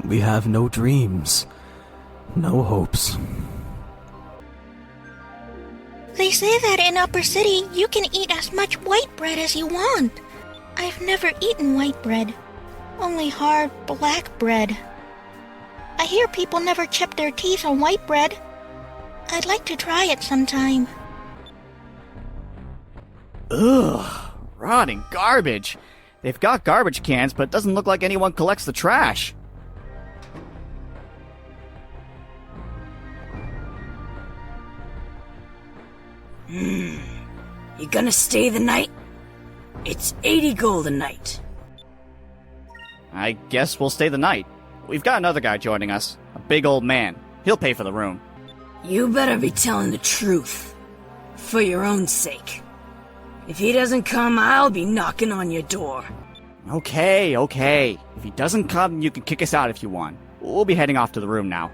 We have no dreams, no hopes. They say that in Upper City, you can eat as much white bread as you want. I've never eaten white bread, only hard black bread. I hear people never chip their teeth on white bread. I'd like to try it sometime. Ugh, rotting garbage. They've got garbage cans, but it doesn't look like anyone collects the trash. You gonna stay the night? It's 80 gold a night. I guess we'll stay the night. We've got another guy joining us, a big old man. He'll pay for the room. You better be telling the truth. For your own sake. If he doesn't come, I'll be knocking on your door. Okay. If he doesn't come, you can kick us out if you want. We'll be heading off to the room now.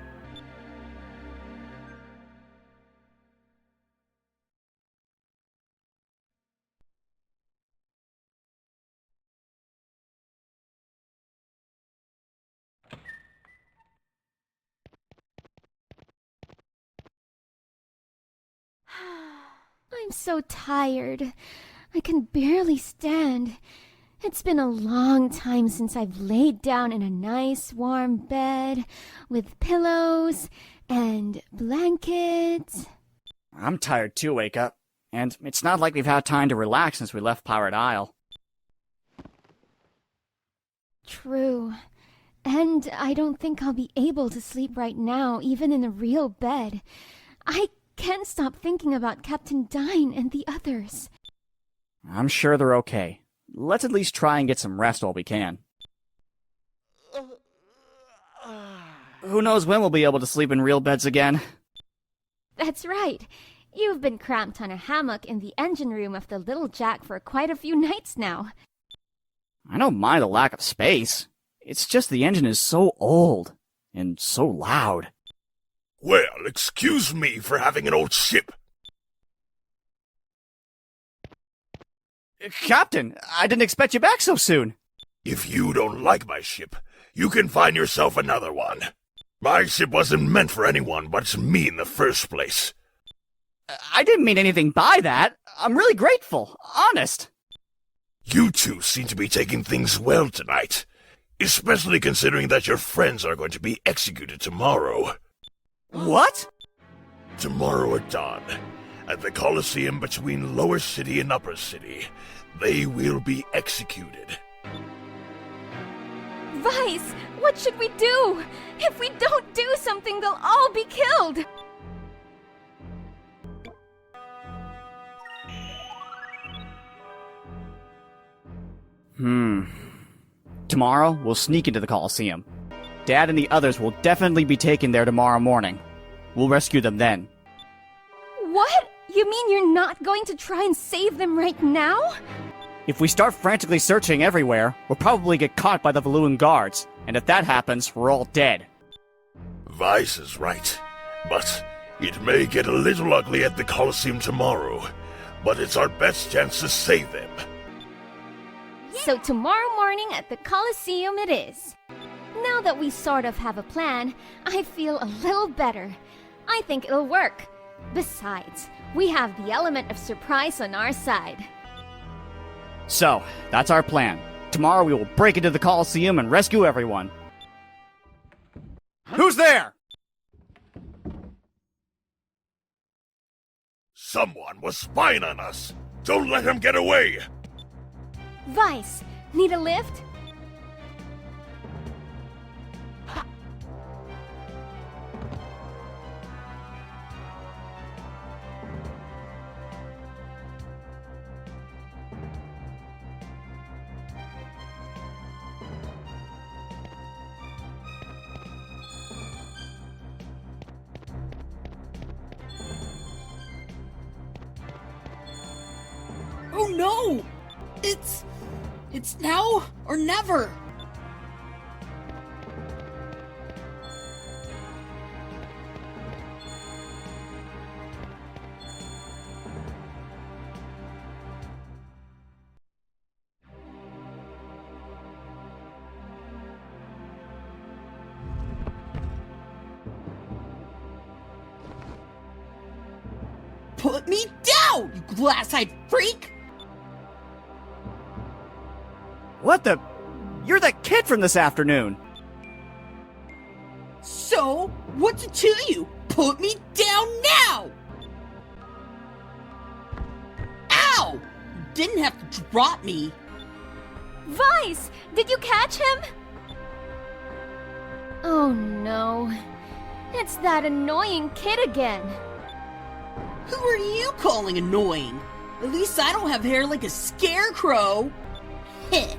I'm so tired. I can barely stand. It's been a long time since I've laid down in a nice warm bed with pillows and blankets. I'm tired too, Aika. And it's not like we've had time to relax since we left Pirate Isle. True. And I don't think I'll be able to sleep right now, even in a real bed. I can't stop thinking about Captain Dyne and the others. I'm sure they're okay. Let's at least try and get some rest while we can. Who knows when we'll be able to sleep in real beds again? That's right. You've been cramped on a hammock in the engine room of the Little Jack for quite a few nights now. I don't mind the lack of space. It's just the engine is so old and so loud. Well, excuse me for having an old ship. Captain, I didn't expect you back so soon. If you don't like my ship, you can find yourself another one. My ship wasn't meant for anyone but me in the first place. I didn't mean anything by that. I'm really grateful, honest. You two seem to be taking things well tonight, especially considering that your friends are going to be executed tomorrow. What? Tomorrow at dawn, at the Colosseum between Lower City and Upper City, they will be executed. Vyse, what should we do? If we don't do something, they'll all be killed! Tomorrow, we'll sneak into the Colosseum. Dad and the others will definitely be taken there tomorrow morning. We'll rescue them then. What? You mean you're not going to try and save them right now? If we start frantically searching everywhere, we'll probably get caught by the Valuan guards, and if that happens, we're all dead. Vyse is right, but it may get a little ugly at the Colosseum tomorrow, but it's our best chance to save them. So tomorrow morning at the Colosseum it is. Now that we sort of have a plan, I feel a little better. I think it'll work. Besides, we have the element of surprise on our side. So, that's our plan. Tomorrow we will break into the Colosseum and rescue everyone. Who's there? Someone was spying on us. Don't let him get away. Vyse, need a lift? Oh no! It's now or never! Put me down, you glass-eyed freak! What the? You're that kid from this afternoon. So, what's it to you? Put me down now! Ow! You didn't have to drop me. Vyse, did you catch him? Oh no. It's that annoying kid again. Who are you calling annoying? At least I don't have hair like a scarecrow. Heh.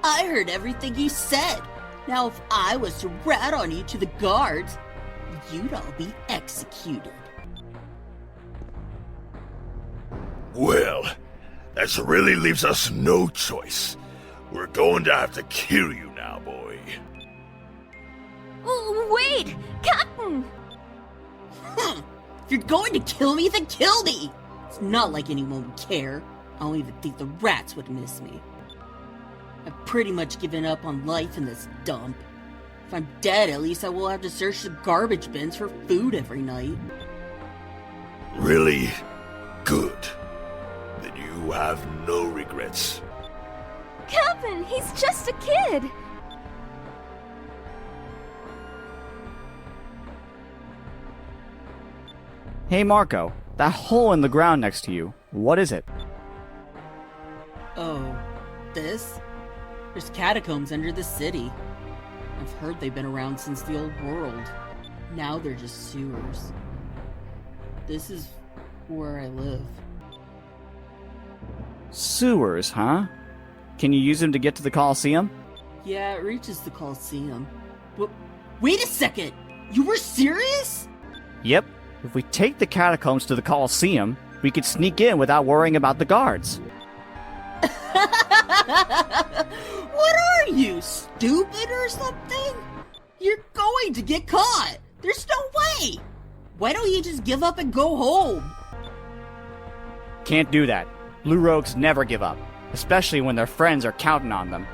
I heard everything you said. Now if I was to rat on you to the guards, you'd all be executed. Well, that really leaves us no choice. We're going to have to kill you now, boy. Wait! Captain! If you're going to kill me, then kill me! It's not like anyone would care. I don't even think the rats would miss me. I've pretty much given up on life in this dump. If I'm dead, at least I will have to search the garbage bins for food every night. Really? Good. Then you have no regrets. Captain, he's just a kid! Hey Marco, that hole in the ground next to you, what is it? Oh, this? There's catacombs under the city. I've heard they've been around since the old world. Now they're just sewers. This is where I live. Sewers, huh? Can you use them to get to the Coliseum? Yeah, it reaches the Coliseum. Wait a second! You were serious? Yep. If we take the catacombs to the Coliseum, we could sneak in without worrying about the guards. What are you, stupid or something? You're going to get caught! There's no way! Why don't you just give up and go home? Can't do that. Blue rogues never give up, especially when their friends are counting on them.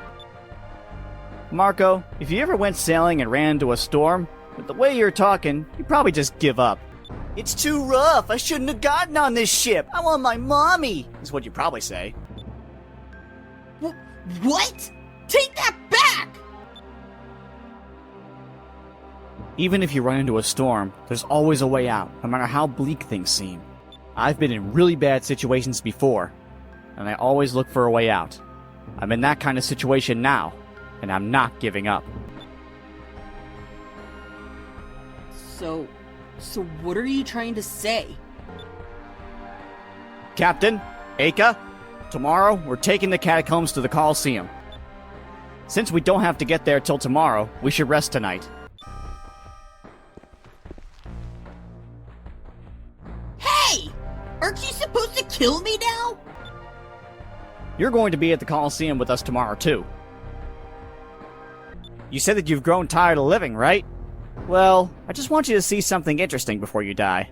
Marco, if you ever went sailing and ran into a storm, with the way you're talking, you'd probably just give up. It's too rough. I shouldn't have gotten on this ship. I want my mommy, is what you'd probably say. What? Take that back! Even if you run into a storm, there's always a way out, no matter how bleak things seem. I've been in really bad situations before, and I always look for a way out. I'm in that kind of situation now, and I'm not giving up. So what are you trying to say? Captain, Aika, tomorrow we're taking the catacombs to the Coliseum. Since we don't have to get there till tomorrow, we should rest tonight. Hey! Aren't you supposed to kill me now? You're going to be at the Coliseum with us tomorrow, too. You said that you've grown tired of living, right? Well, I just want you to see something interesting before you die.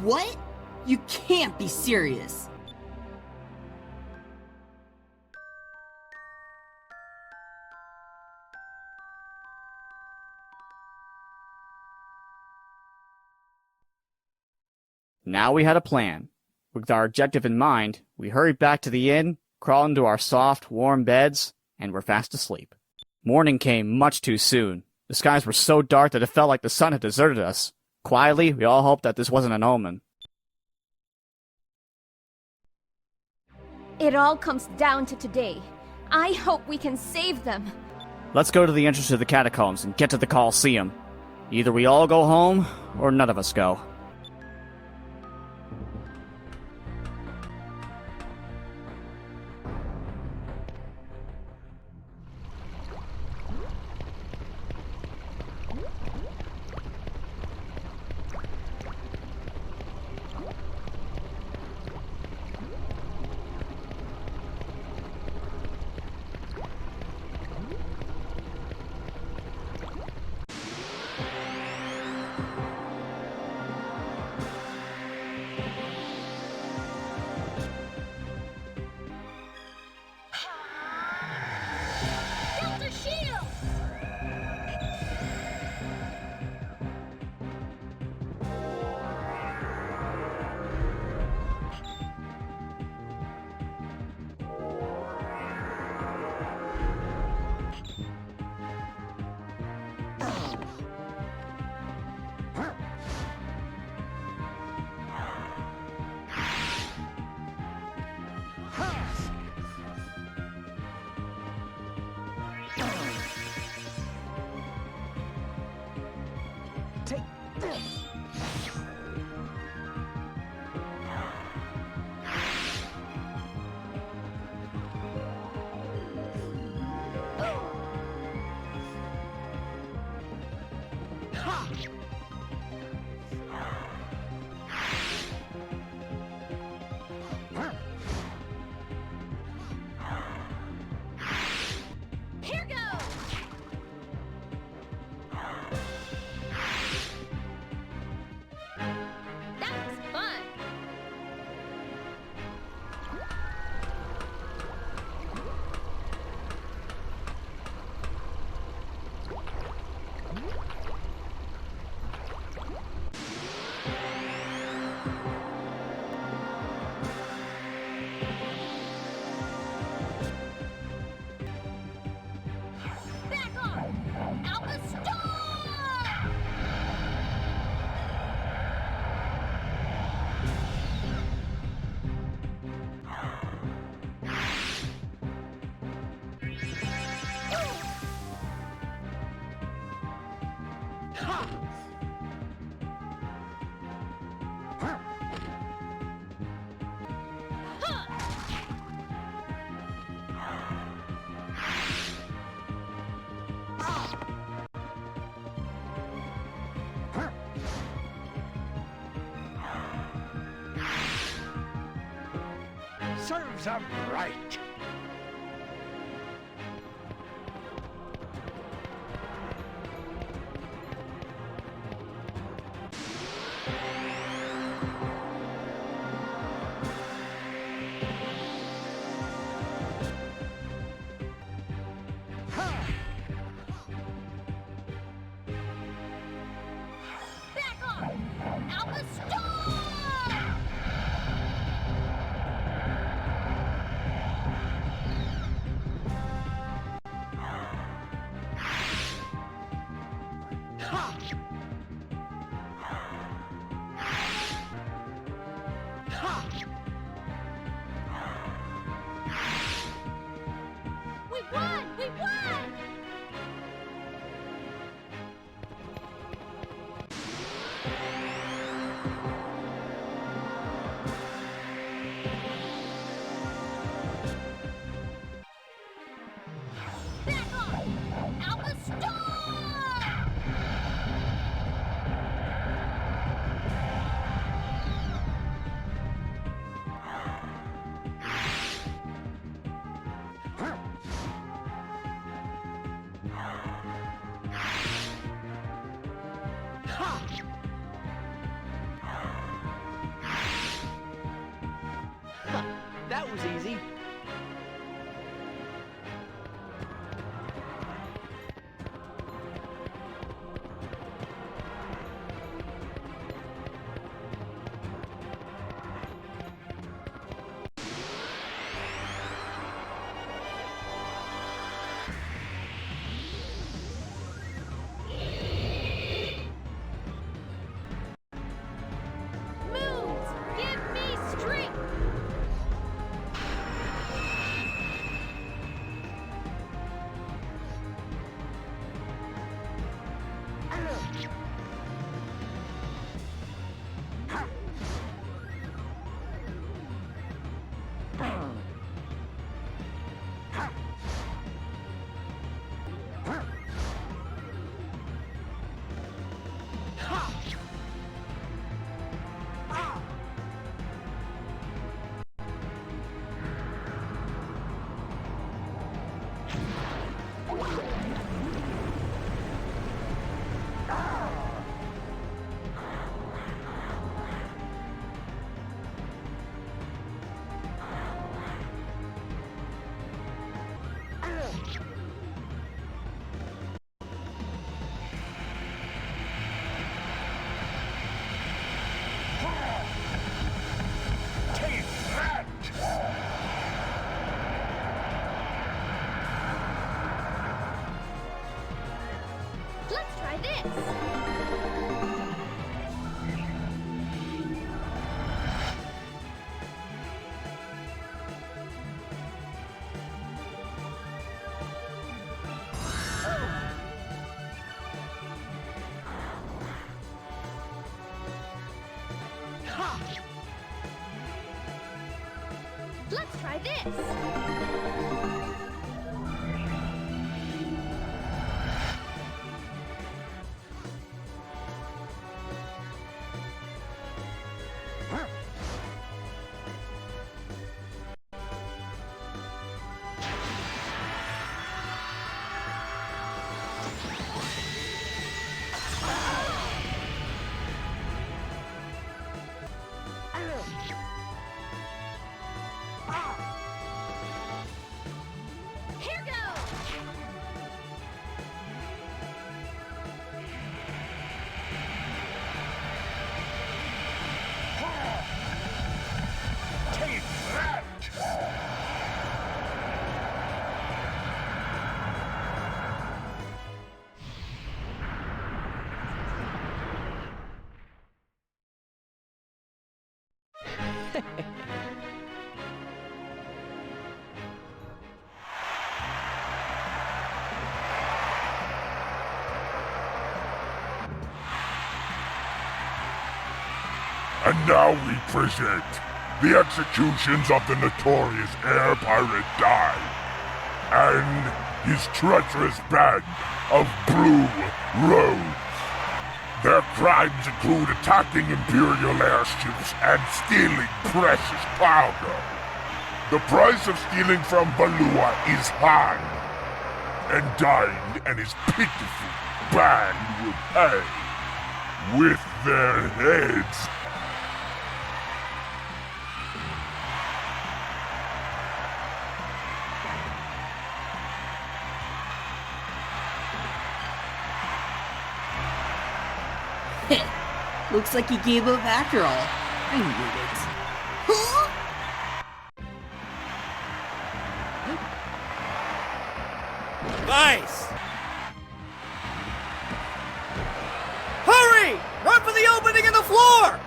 What? You can't be serious. Now we had a plan. With our objective in mind, we hurried back to the inn, crawled into our soft, warm beds, and were fast asleep. Morning came much too soon. The skies were so dark that it felt like the sun had deserted us. Quietly, we all hoped that this wasn't an omen. It all comes down to today. I hope we can save them. Let's go to the entrance to the catacombs and get to the Coliseum. Either we all go home, or none of us go. Serves 'em right. We won! We won! Back off! Alpha Star! That was easy. Moons, give me strength! Let's try this! Let's try this! Here goes! Take that! And now we present the executions of the notorious air pirate Dyne and his treacherous band of Blue Roads. Their crimes include attacking Imperial airships and stealing precious cargo. The price of stealing from Valua is high, and Dyne and his pitiful band will pay with their heads. Looks like he gave up after all. I knew it. Huh? Vyse! Hurry! Run for the opening in the floor!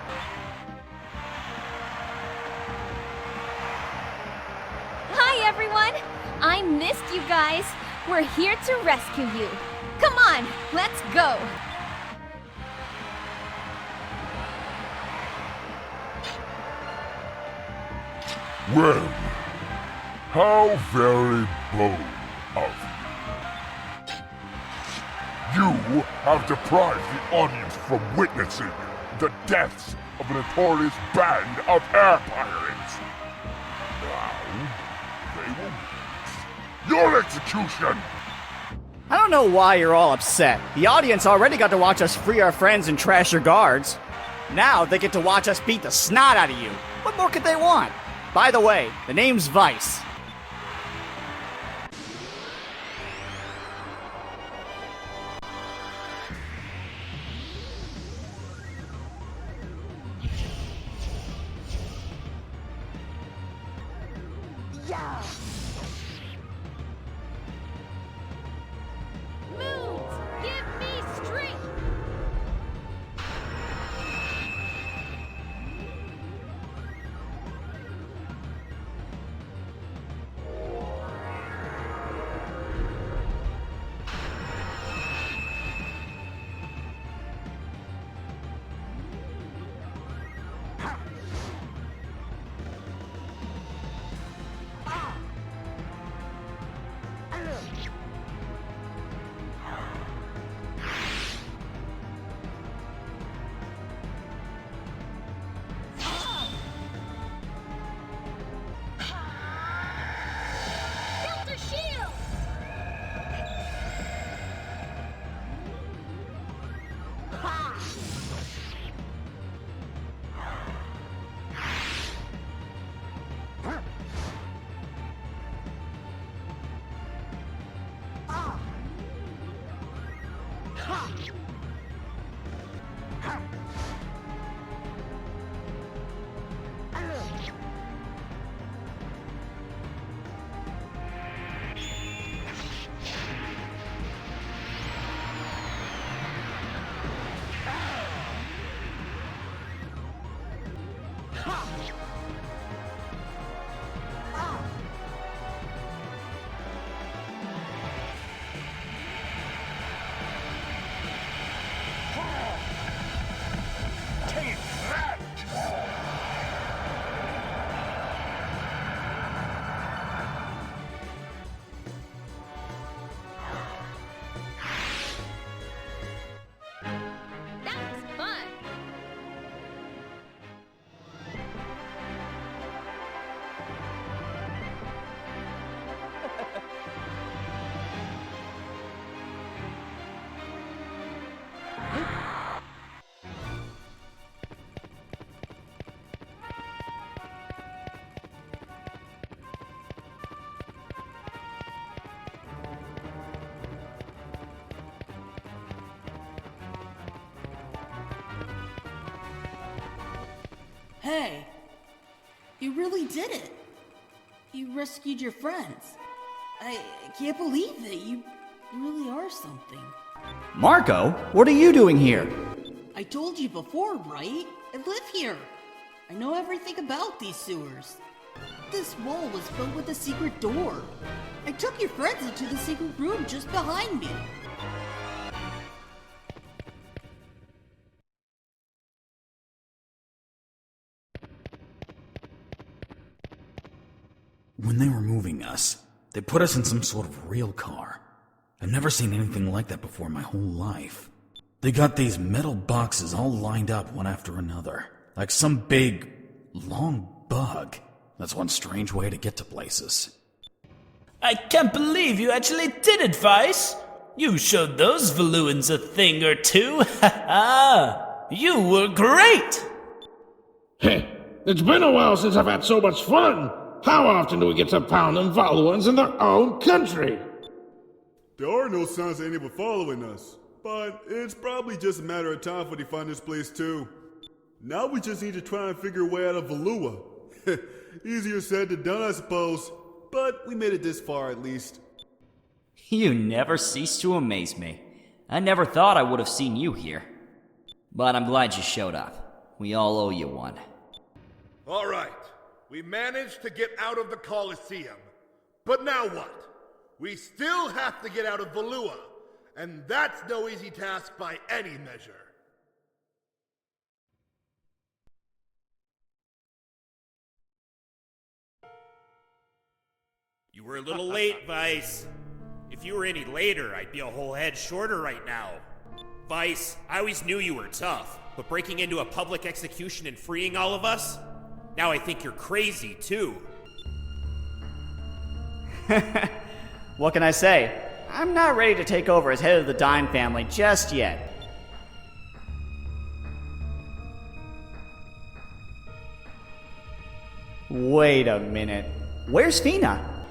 Hi, everyone! I missed you guys. We're here to rescue you. Come on, let's go! Well, how very bold of you. You have deprived the audience from witnessing the deaths of a notorious band of air pirates. Now, they will witness your execution! I don't know why you're all upset. The audience already got to watch us free our friends and trash your guards. Now they get to watch us beat the snot out of you. What more could they want? By the way, the name's Vyse. Yeah. Moons, give me strength. Hey, you really did it. You rescued your friends. I can't believe it. You really are something. Marco, what are you doing here? I told you before, right? I live here. I know everything about these sewers. This wall was built with a secret door. I took your friends into the secret room just behind me. When they were moving us, they put us in some sort of rail car. I've never seen anything like that before in my whole life. They got these metal boxes all lined up one after another, like some big, long bug. That's one strange way to get to places. I can't believe you actually did it, Vyse! You showed those Valuans a thing or two, ha ha! You were great! Hey, it's been a while since I've had so much fun! How often do we get to pound them Valuans in their own country? There are no signs of anyone following us, but it's probably just a matter of time before they find this place too. Now we just need to try and figure a way out of Valua. Easier said than done, I suppose, but we made it this far at least. You never cease to amaze me. I never thought I would have seen you here. But I'm glad you showed up. We all owe you one. All right. We managed to get out of the Colosseum. But now what? We still have to get out of Valua, and that's no easy task by any measure. You were a little late, Vyse. If you were any later, I'd be a whole head shorter right now. Vyse, I always knew you were tough, but breaking into a public execution and freeing all of us? Now I think you're crazy, too. What can I say? I'm not ready to take over as head of the Dyne family just yet. Wait a minute. Where's Fina?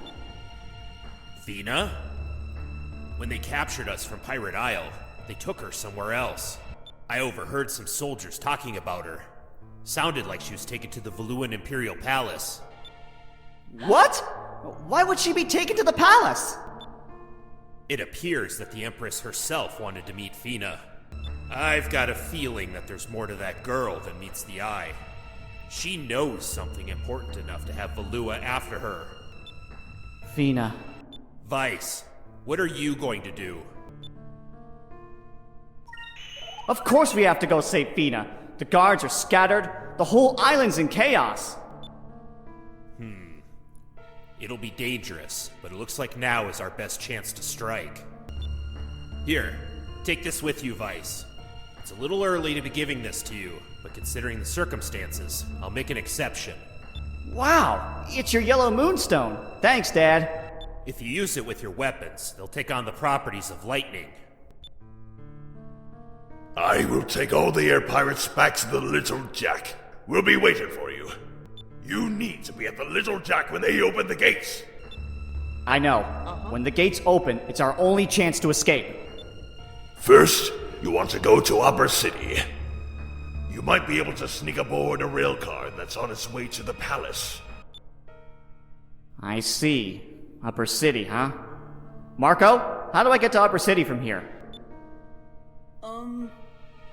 Fina? When they captured us from Pirate Isle, they took her somewhere else. I overheard some soldiers talking about her. Sounded like she was taken to the Valuan Imperial Palace. What? Why would she be taken to the palace? It appears that the Empress herself wanted to meet Fina. I've got a feeling that there's more to that girl than meets the eye. She knows something important enough to have Valua after her. Fina. Vyse, what are you going to do? Of course we have to go save Fina. The guards are scattered. The whole island's in chaos. It'll be dangerous, but it looks like now is our best chance to strike. Here, take this with you, Vyse. It's a little early to be giving this to you, but considering the circumstances, I'll make an exception. Wow, it's your yellow moonstone. Thanks, Dad. If you use it with your weapons, they'll take on the properties of lightning. I will take all the air pirates back to the Little Jack. We'll be waiting for you. You need to be at the Little Jack when they open the gates. I know. When the gates open, it's our only chance to escape. First, you want to go to Upper City. You might be able to sneak aboard a rail car that's on its way to the palace. I see. Upper City, huh? Marco, how do I get to Upper City from here?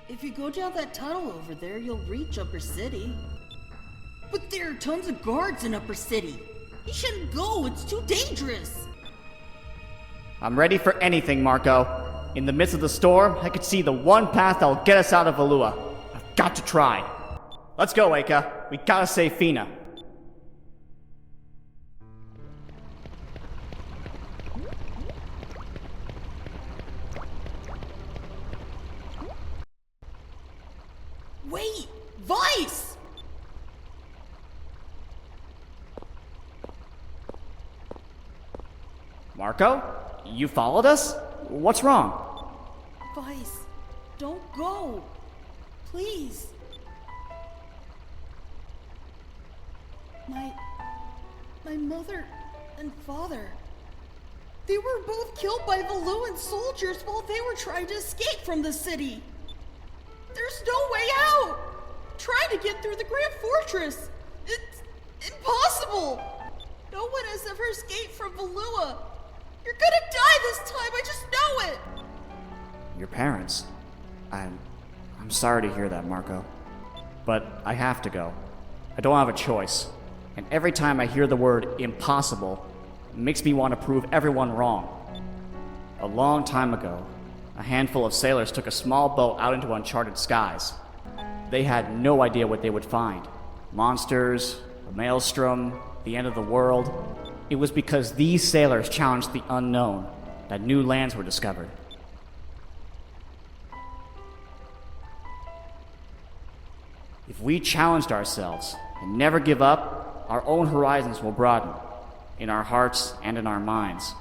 If you go down that tunnel over there, you'll reach Upper City. But there are tons of guards in Upper City. You shouldn't go, it's too dangerous. I'm ready for anything, Marco. In the midst of the storm, I could see the one path that'll get us out of Valua. I've got to try. Let's go, Aika. We gotta save Fina. Wait! Vyse! Marco? You followed us? What's wrong? Vyse, don't go. Please. My mother and father. They were both killed by Valuan soldiers while they were trying to escape from the city. There's no way out! Try to get through the Grand Fortress! It's impossible! No one has ever escaped from Valua! You're gonna die this time, I just know it! Your parents? I'm sorry to hear that, Marco. But I have to go. I don't have a choice. And every time I hear the word impossible, it makes me want to prove everyone wrong. A long time ago, a handful of sailors took a small boat out into uncharted skies. They had no idea what they would find. Monsters, a maelstrom, the end of the world. It was because these sailors challenged the unknown that new lands were discovered. If we challenged ourselves and never give up, our own horizons will broaden, in our hearts and in our minds.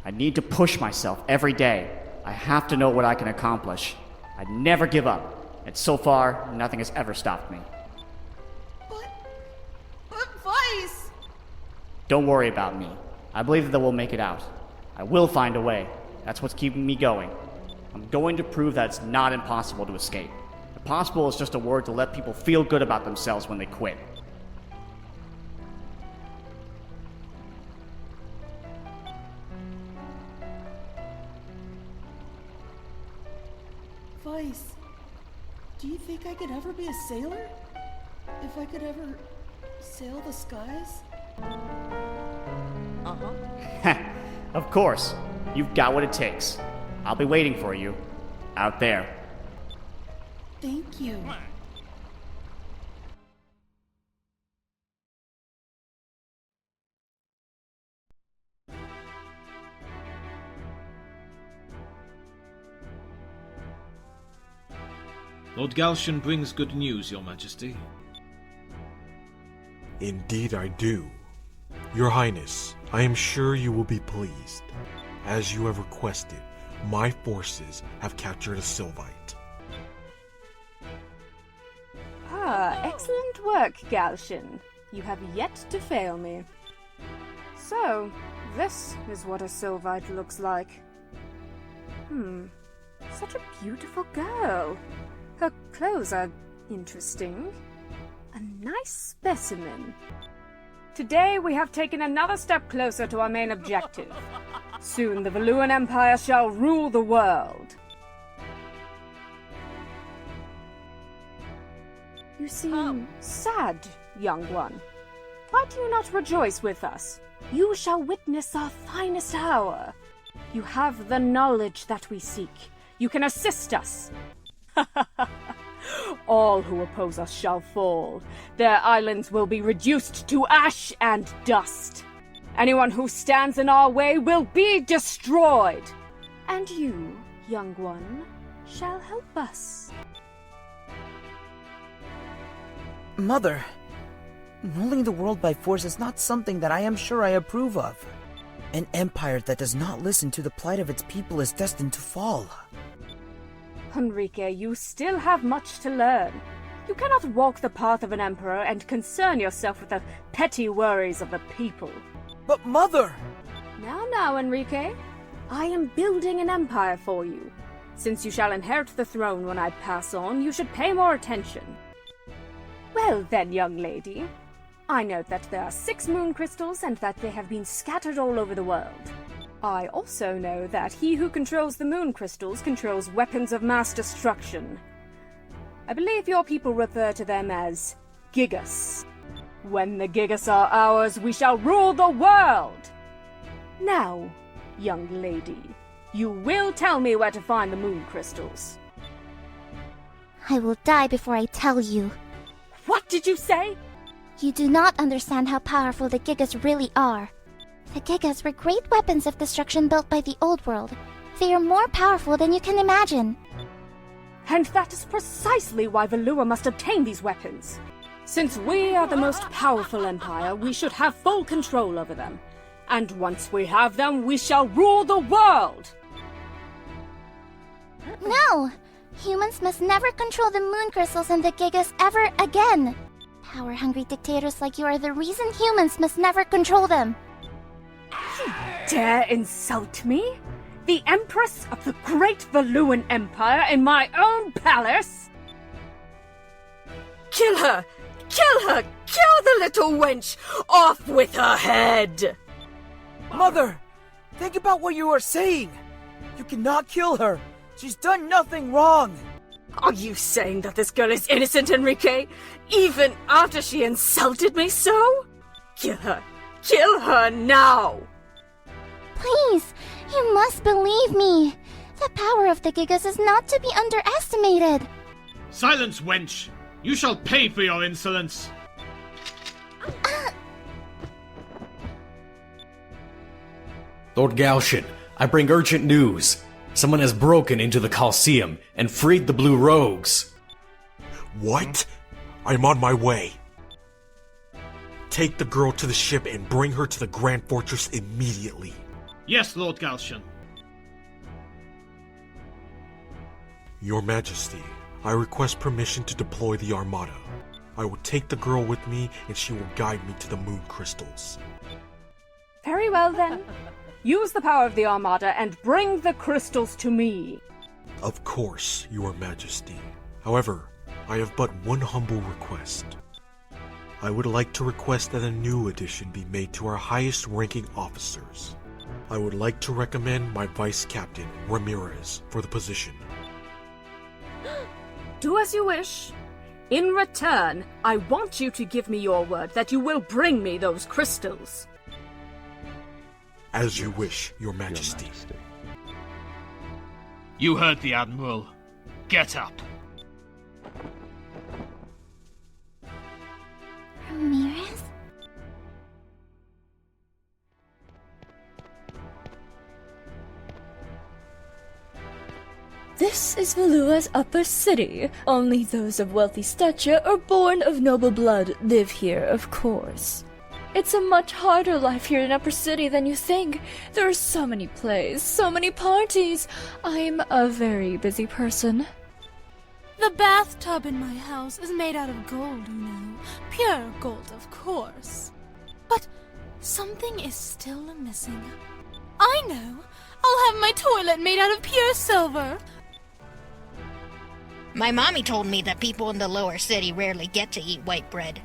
I need to push myself every day. I have to know what I can accomplish. I never give up, and so far, nothing has ever stopped me. But Vyse! Don't worry about me. I believe that we'll make it out. I will find a way. That's what's keeping me going. I'm going to prove that it's not impossible to escape. Impossible is just a word to let people feel good about themselves when they quit. Vyse, do you think I could ever be a sailor? If I could ever sail the skies? Of course. You've got what it takes. I'll be waiting for you. Out there. Thank you. Lord Galcian brings good news, Your Majesty. Indeed I do. Your Highness, I am sure you will be pleased. As you have requested, my forces have captured a Sylvite. Excellent work, Galcian. You have yet to fail me. So, this is what a Sylvite looks like. Such a beautiful girl. Her clothes are interesting. A nice specimen. Today we have taken another step closer to our main objective. Soon the Valuan Empire shall rule the world. You seem sad, young one. Why do you not rejoice with us? You shall witness our finest hour. You have the knowledge that we seek. You can assist us. All who oppose us shall fall. Their islands will be reduced to ash and dust. Anyone who stands in our way will be destroyed. And you, young one, shall help us. Mother, ruling the world by force is not something that I am sure I approve of. An empire that does not listen to the plight of its people is destined to fall. Enrique, you still have much to learn. You cannot walk the path of an emperor and concern yourself with the petty worries of the people. But Mother! Now, Enrique. I am building an empire for you. Since you shall inherit the throne when I pass on, you should pay more attention. Well then, young lady. I note that there are 6 moon crystals and that they have been scattered all over the world. I also know that he who controls the moon crystals controls weapons of mass destruction. I believe your people refer to them as Gigas. When the Gigas are ours, we shall rule the world! Now, young lady, you will tell me where to find the moon crystals. I will die before I tell you. What did you say? You do not understand how powerful the Gigas really are. The Gigas were great weapons of destruction built by the old world. They are more powerful than you can imagine. And that is precisely why Valua must obtain these weapons. Since we are the most powerful empire, we should have full control over them. And once we have them, we shall rule the world! No! Humans must never control the moon crystals and the Gigas ever again! Power-hungry dictators like you are the reason humans must never control them! You dare insult me? The Empress of the Great Valuan Empire in my own palace? Kill her! Kill her! Kill the little wench! Off with her head! Mother! Think about what you are saying! You cannot kill her! She's done nothing wrong! Are you saying that this girl is innocent, Enrique? Even after she insulted me so? Kill her! Kill her now! Please, you must believe me. The power of the Gigas is not to be underestimated. Silence, wench! You shall pay for your insolence! Lord Galcian, I bring urgent news. Someone has broken into the Coliseum and freed the Blue Rogues. What? I'm on my way. Take the girl to the ship and bring her to the Grand Fortress immediately. Yes, Lord Galcian. Your Majesty, I request permission to deploy the Armada. I will take the girl with me and she will guide me to the moon crystals. Very well then. Use the power of the Armada and bring the crystals to me. Of course, Your Majesty. However, I have but one humble request. I would like to request that a new addition be made to our highest ranking officers. I would like to recommend my Vice Captain, Ramirez, for the position. Do as you wish. In return, I want you to give me your word that you will bring me those crystals. As you wish, Your Majesty. You heard the Admiral. Get up. Ramirez? This is Valua's upper city. Only those of wealthy stature or born of noble blood live here, of course. It's a much harder life here in Upper City than you think. There are so many plays, so many parties. I'm a very busy person. The bathtub in my house is made out of gold, you know. Pure gold, of course. But something is still missing. I know! I'll have my toilet made out of pure silver. My mommy told me that people in the lower city rarely get to eat white bread.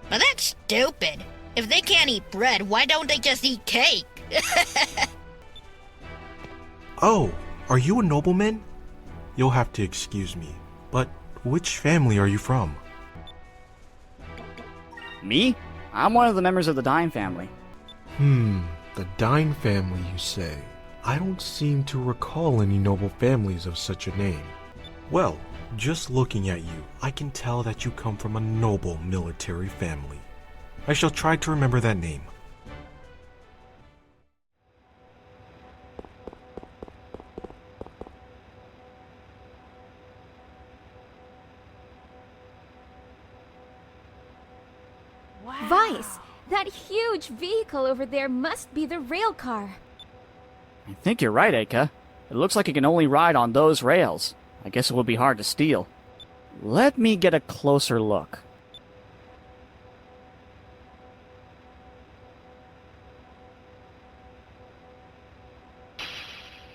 But that's stupid. If they can't eat bread, why don't they just eat cake? Oh, are you a nobleman? You'll have to excuse me, but which family are you from? Me? I'm one of the members of the Dyne family. The Dyne family, you say? I don't seem to recall any noble families of such a name. Well, just looking at you, I can tell that you come from a noble military family. I shall try to remember that name. Wow. Vyse, that huge vehicle over there must be the rail car. I think you're right, Aika. It looks like it can only ride on those rails. I guess it would be hard to steal. Let me get a closer look.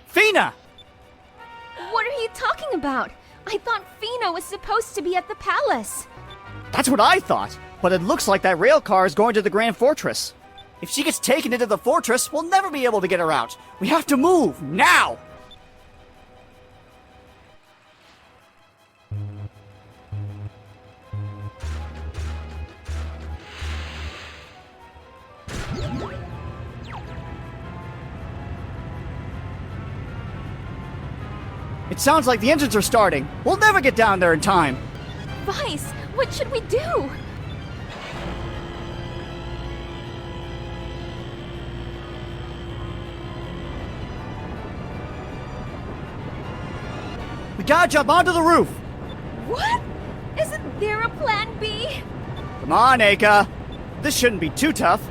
Fina! What are you talking about? I thought Fina was supposed to be at the palace. That's what I thought, but it looks like that rail car is going to the Grand Fortress. If she gets taken into the fortress, we'll never be able to get her out. We have to move, now! It sounds like the engines are starting. We'll never get down there in time. Vyse, what should we do? We gotta jump onto the roof. What? Isn't there a plan B? Come on, Aika. This shouldn't be too tough.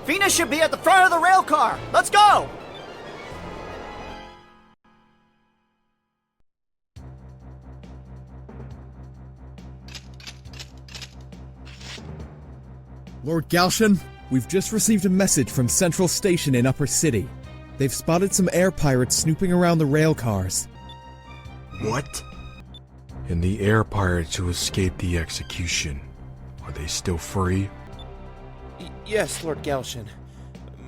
Fina should be at the front of the rail car. Let's go! Lord Galcian, we've just received a message from Central Station in Upper City. They've spotted some air pirates snooping around the rail cars. What? And the air pirates who escaped the execution, are they still free? Yes, Lord Galcian.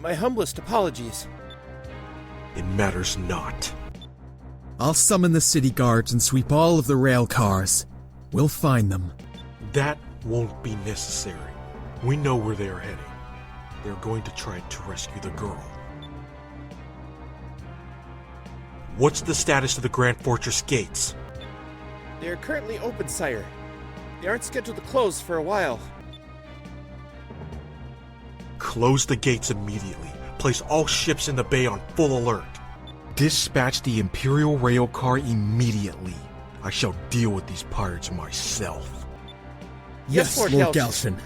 My humblest apologies. It matters not. I'll summon the city guards and sweep all of the rail cars. We'll find them. That won't be necessary. We know where they're heading. They're going to try to rescue the girl. What's the status of the Grand Fortress gates? They are currently open, sire. They aren't scheduled to close for a while. Close the gates immediately. Place all ships in the bay on full alert. Dispatch the Imperial rail car immediately. I shall deal with these pirates myself. Yes, Lord Galcian.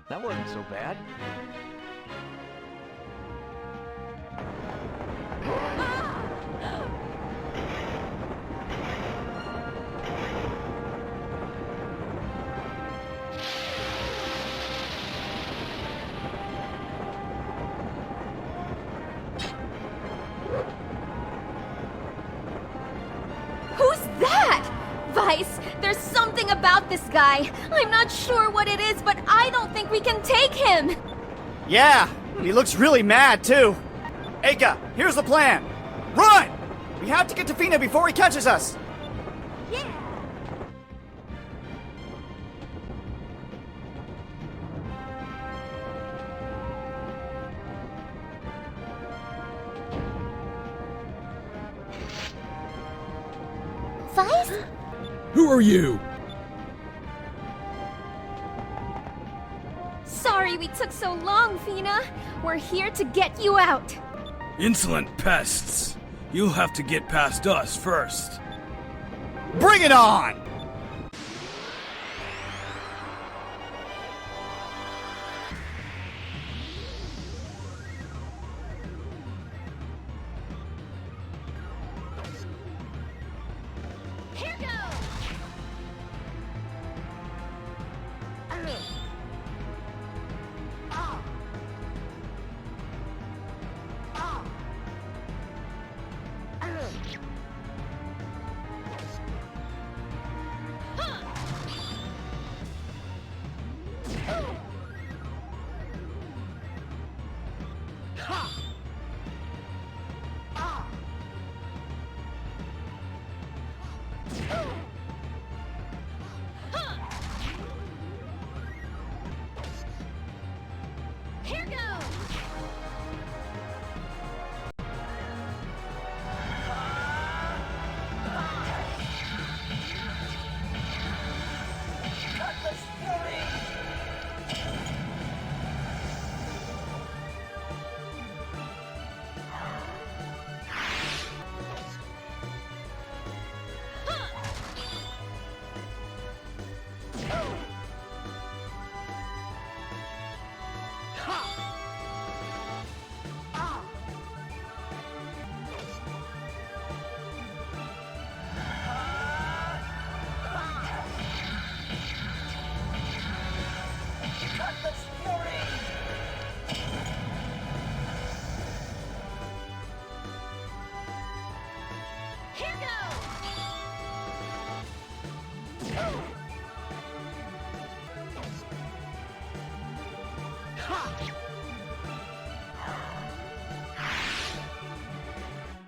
That wasn't so bad. Who's that? Vyse, there's something about this guy. I'm not sure what it is, but I don't think we can take him. Yeah, he looks really mad, too. Aika, here's the plan. Run! We have to get to Fina before he catches us. Vyse? Who are you? Sorry we took so long, Fina. We're here to get you out. Insolent pests! You'll have to get past us first. Bring it on!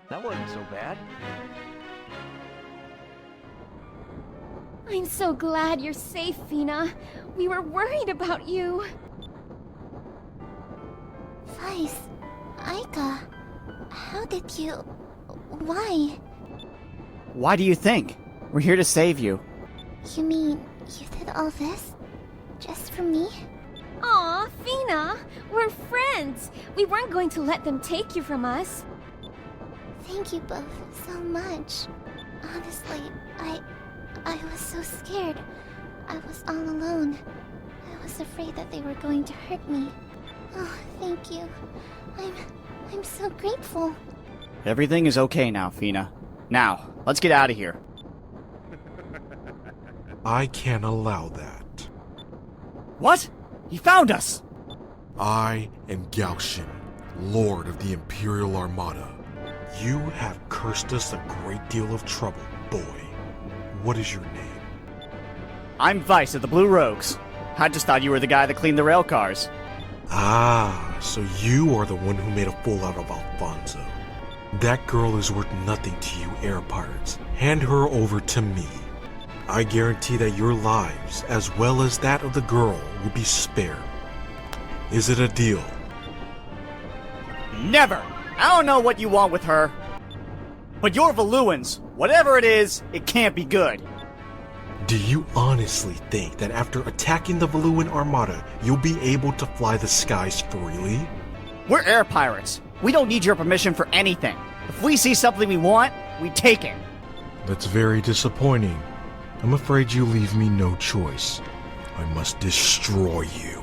That wasn't so bad. I'm so glad you're safe, Fina. We were worried about you. Vyse, Aika, how did you... Why? Why do you think? We're here to save you. You mean you did all this? Just for me? Aw, Fina! We're friends! We weren't going to let them take you from us. Thank you both so much. Honestly, I was so scared. I was all alone. I was afraid that they were going to hurt me. Oh, thank you. I'm so grateful. Everything is okay now, Fina. Now, let's get out of here. I can't allow that. What? He found us! I am Galcian, Lord of the Imperial Armada. You have cursed us a great deal of trouble, boy. What is your name? I'm Vyse of the Blue Rogues. I just thought you were the guy that cleaned the rail cars. Ah, so you are the one who made a fool out of Alfonso. That girl is worth nothing to you air pirates. Hand her over to me. I guarantee that your lives, as well as that of the girl, will be spared. Is it a deal? Never! I don't know what you want with her. But you're Valuans. Whatever it is, it can't be good. Do you honestly think that after attacking the Valuan Armada, you'll be able to fly the skies freely? We're air pirates. We don't need your permission for anything. If we see something we want, we take it. That's very disappointing. I'm afraid you leave me no choice. I must destroy you.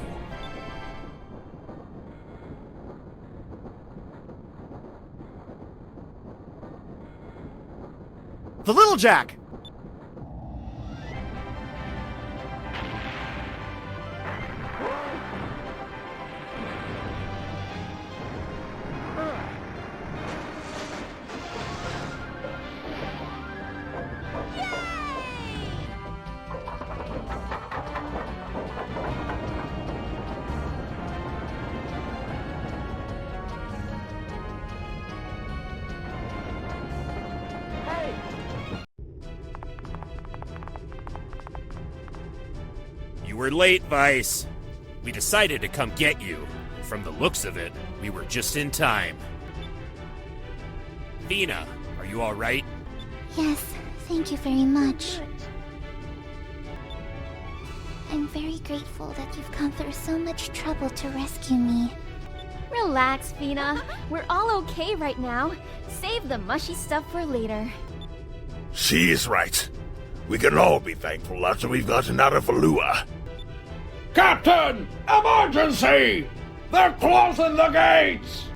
The Little Jack! You were late, Vyse. We decided to come get you. From the looks of it, we were just in time. Fina, are you alright? Yes, thank you very much. I'm very grateful that you've gone through so much trouble to rescue me. Relax, Fina. We're all okay right now. Save the mushy stuff for later. She is right. We can all be thankful after we've gotten out of Valua. Captain! Emergency! They're closing the gates!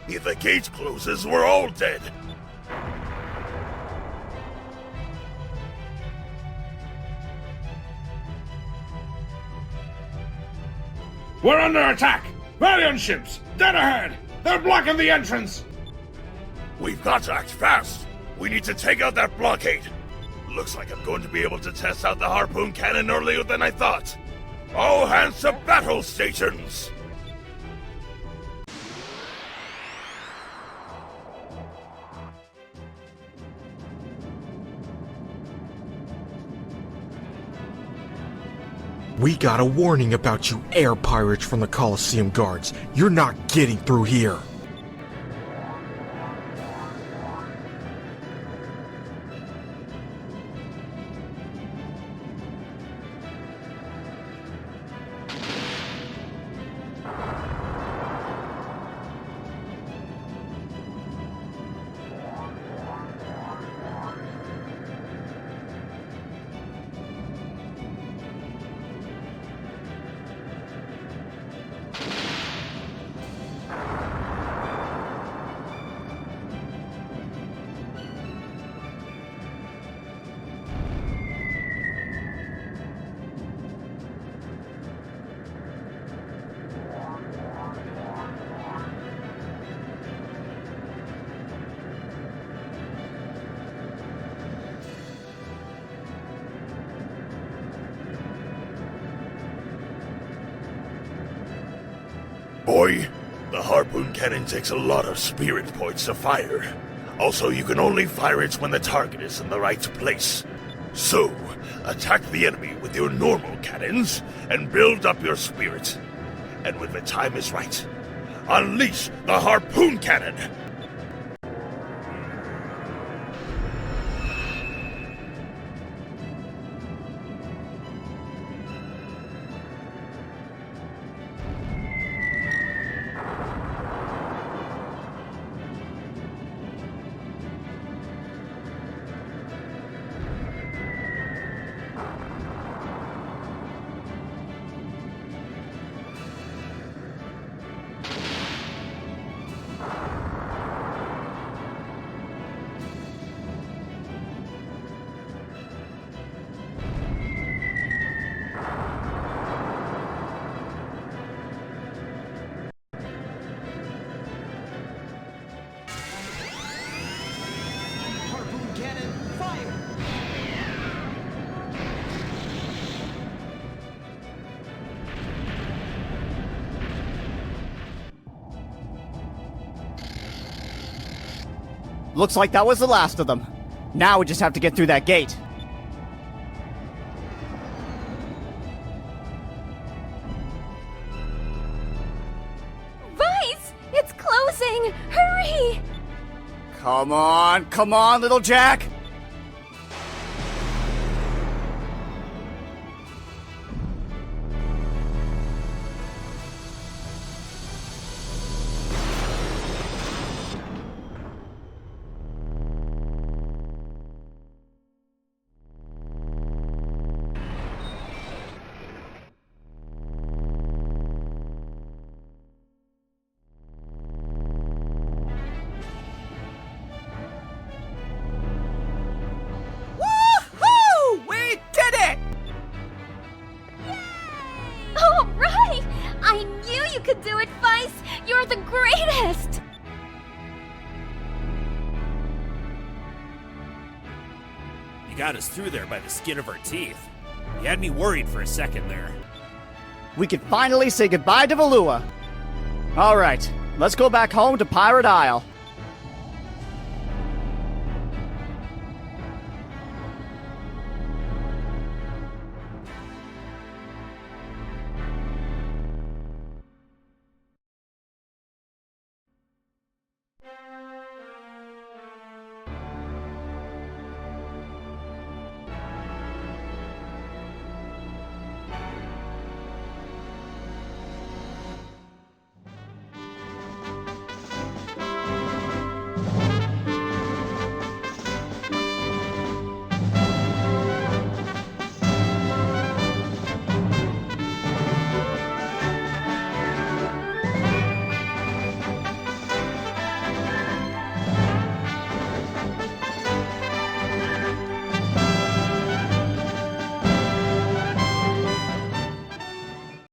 If the gate closes, we're all dead. We're under attack! Valuan ships! Dead ahead! They're blocking the entrance! We've got to act fast! We need to take out that blockade! Looks like I'm going to be able to test out the harpoon cannon earlier than I thought! All hands to battle stations! We got a warning about you air pirates from the Coliseum guards. You're not getting through here. Boy, the harpoon cannon takes a lot of spirit points to fire. Also, you can only fire it when the target is in the right place. So, attack the enemy with your normal cannons and build up your spirit. And when the time is right, unleash the harpoon cannon! Looks like that was the last of them. Now we just have to get through that gate. Vyse! It's closing! Hurry! Come on, little Jack! Got us through there by the skin of our teeth. You had me worried for a second there. We can finally say goodbye to Valua. Alright, let's go back home to Pirate Isle.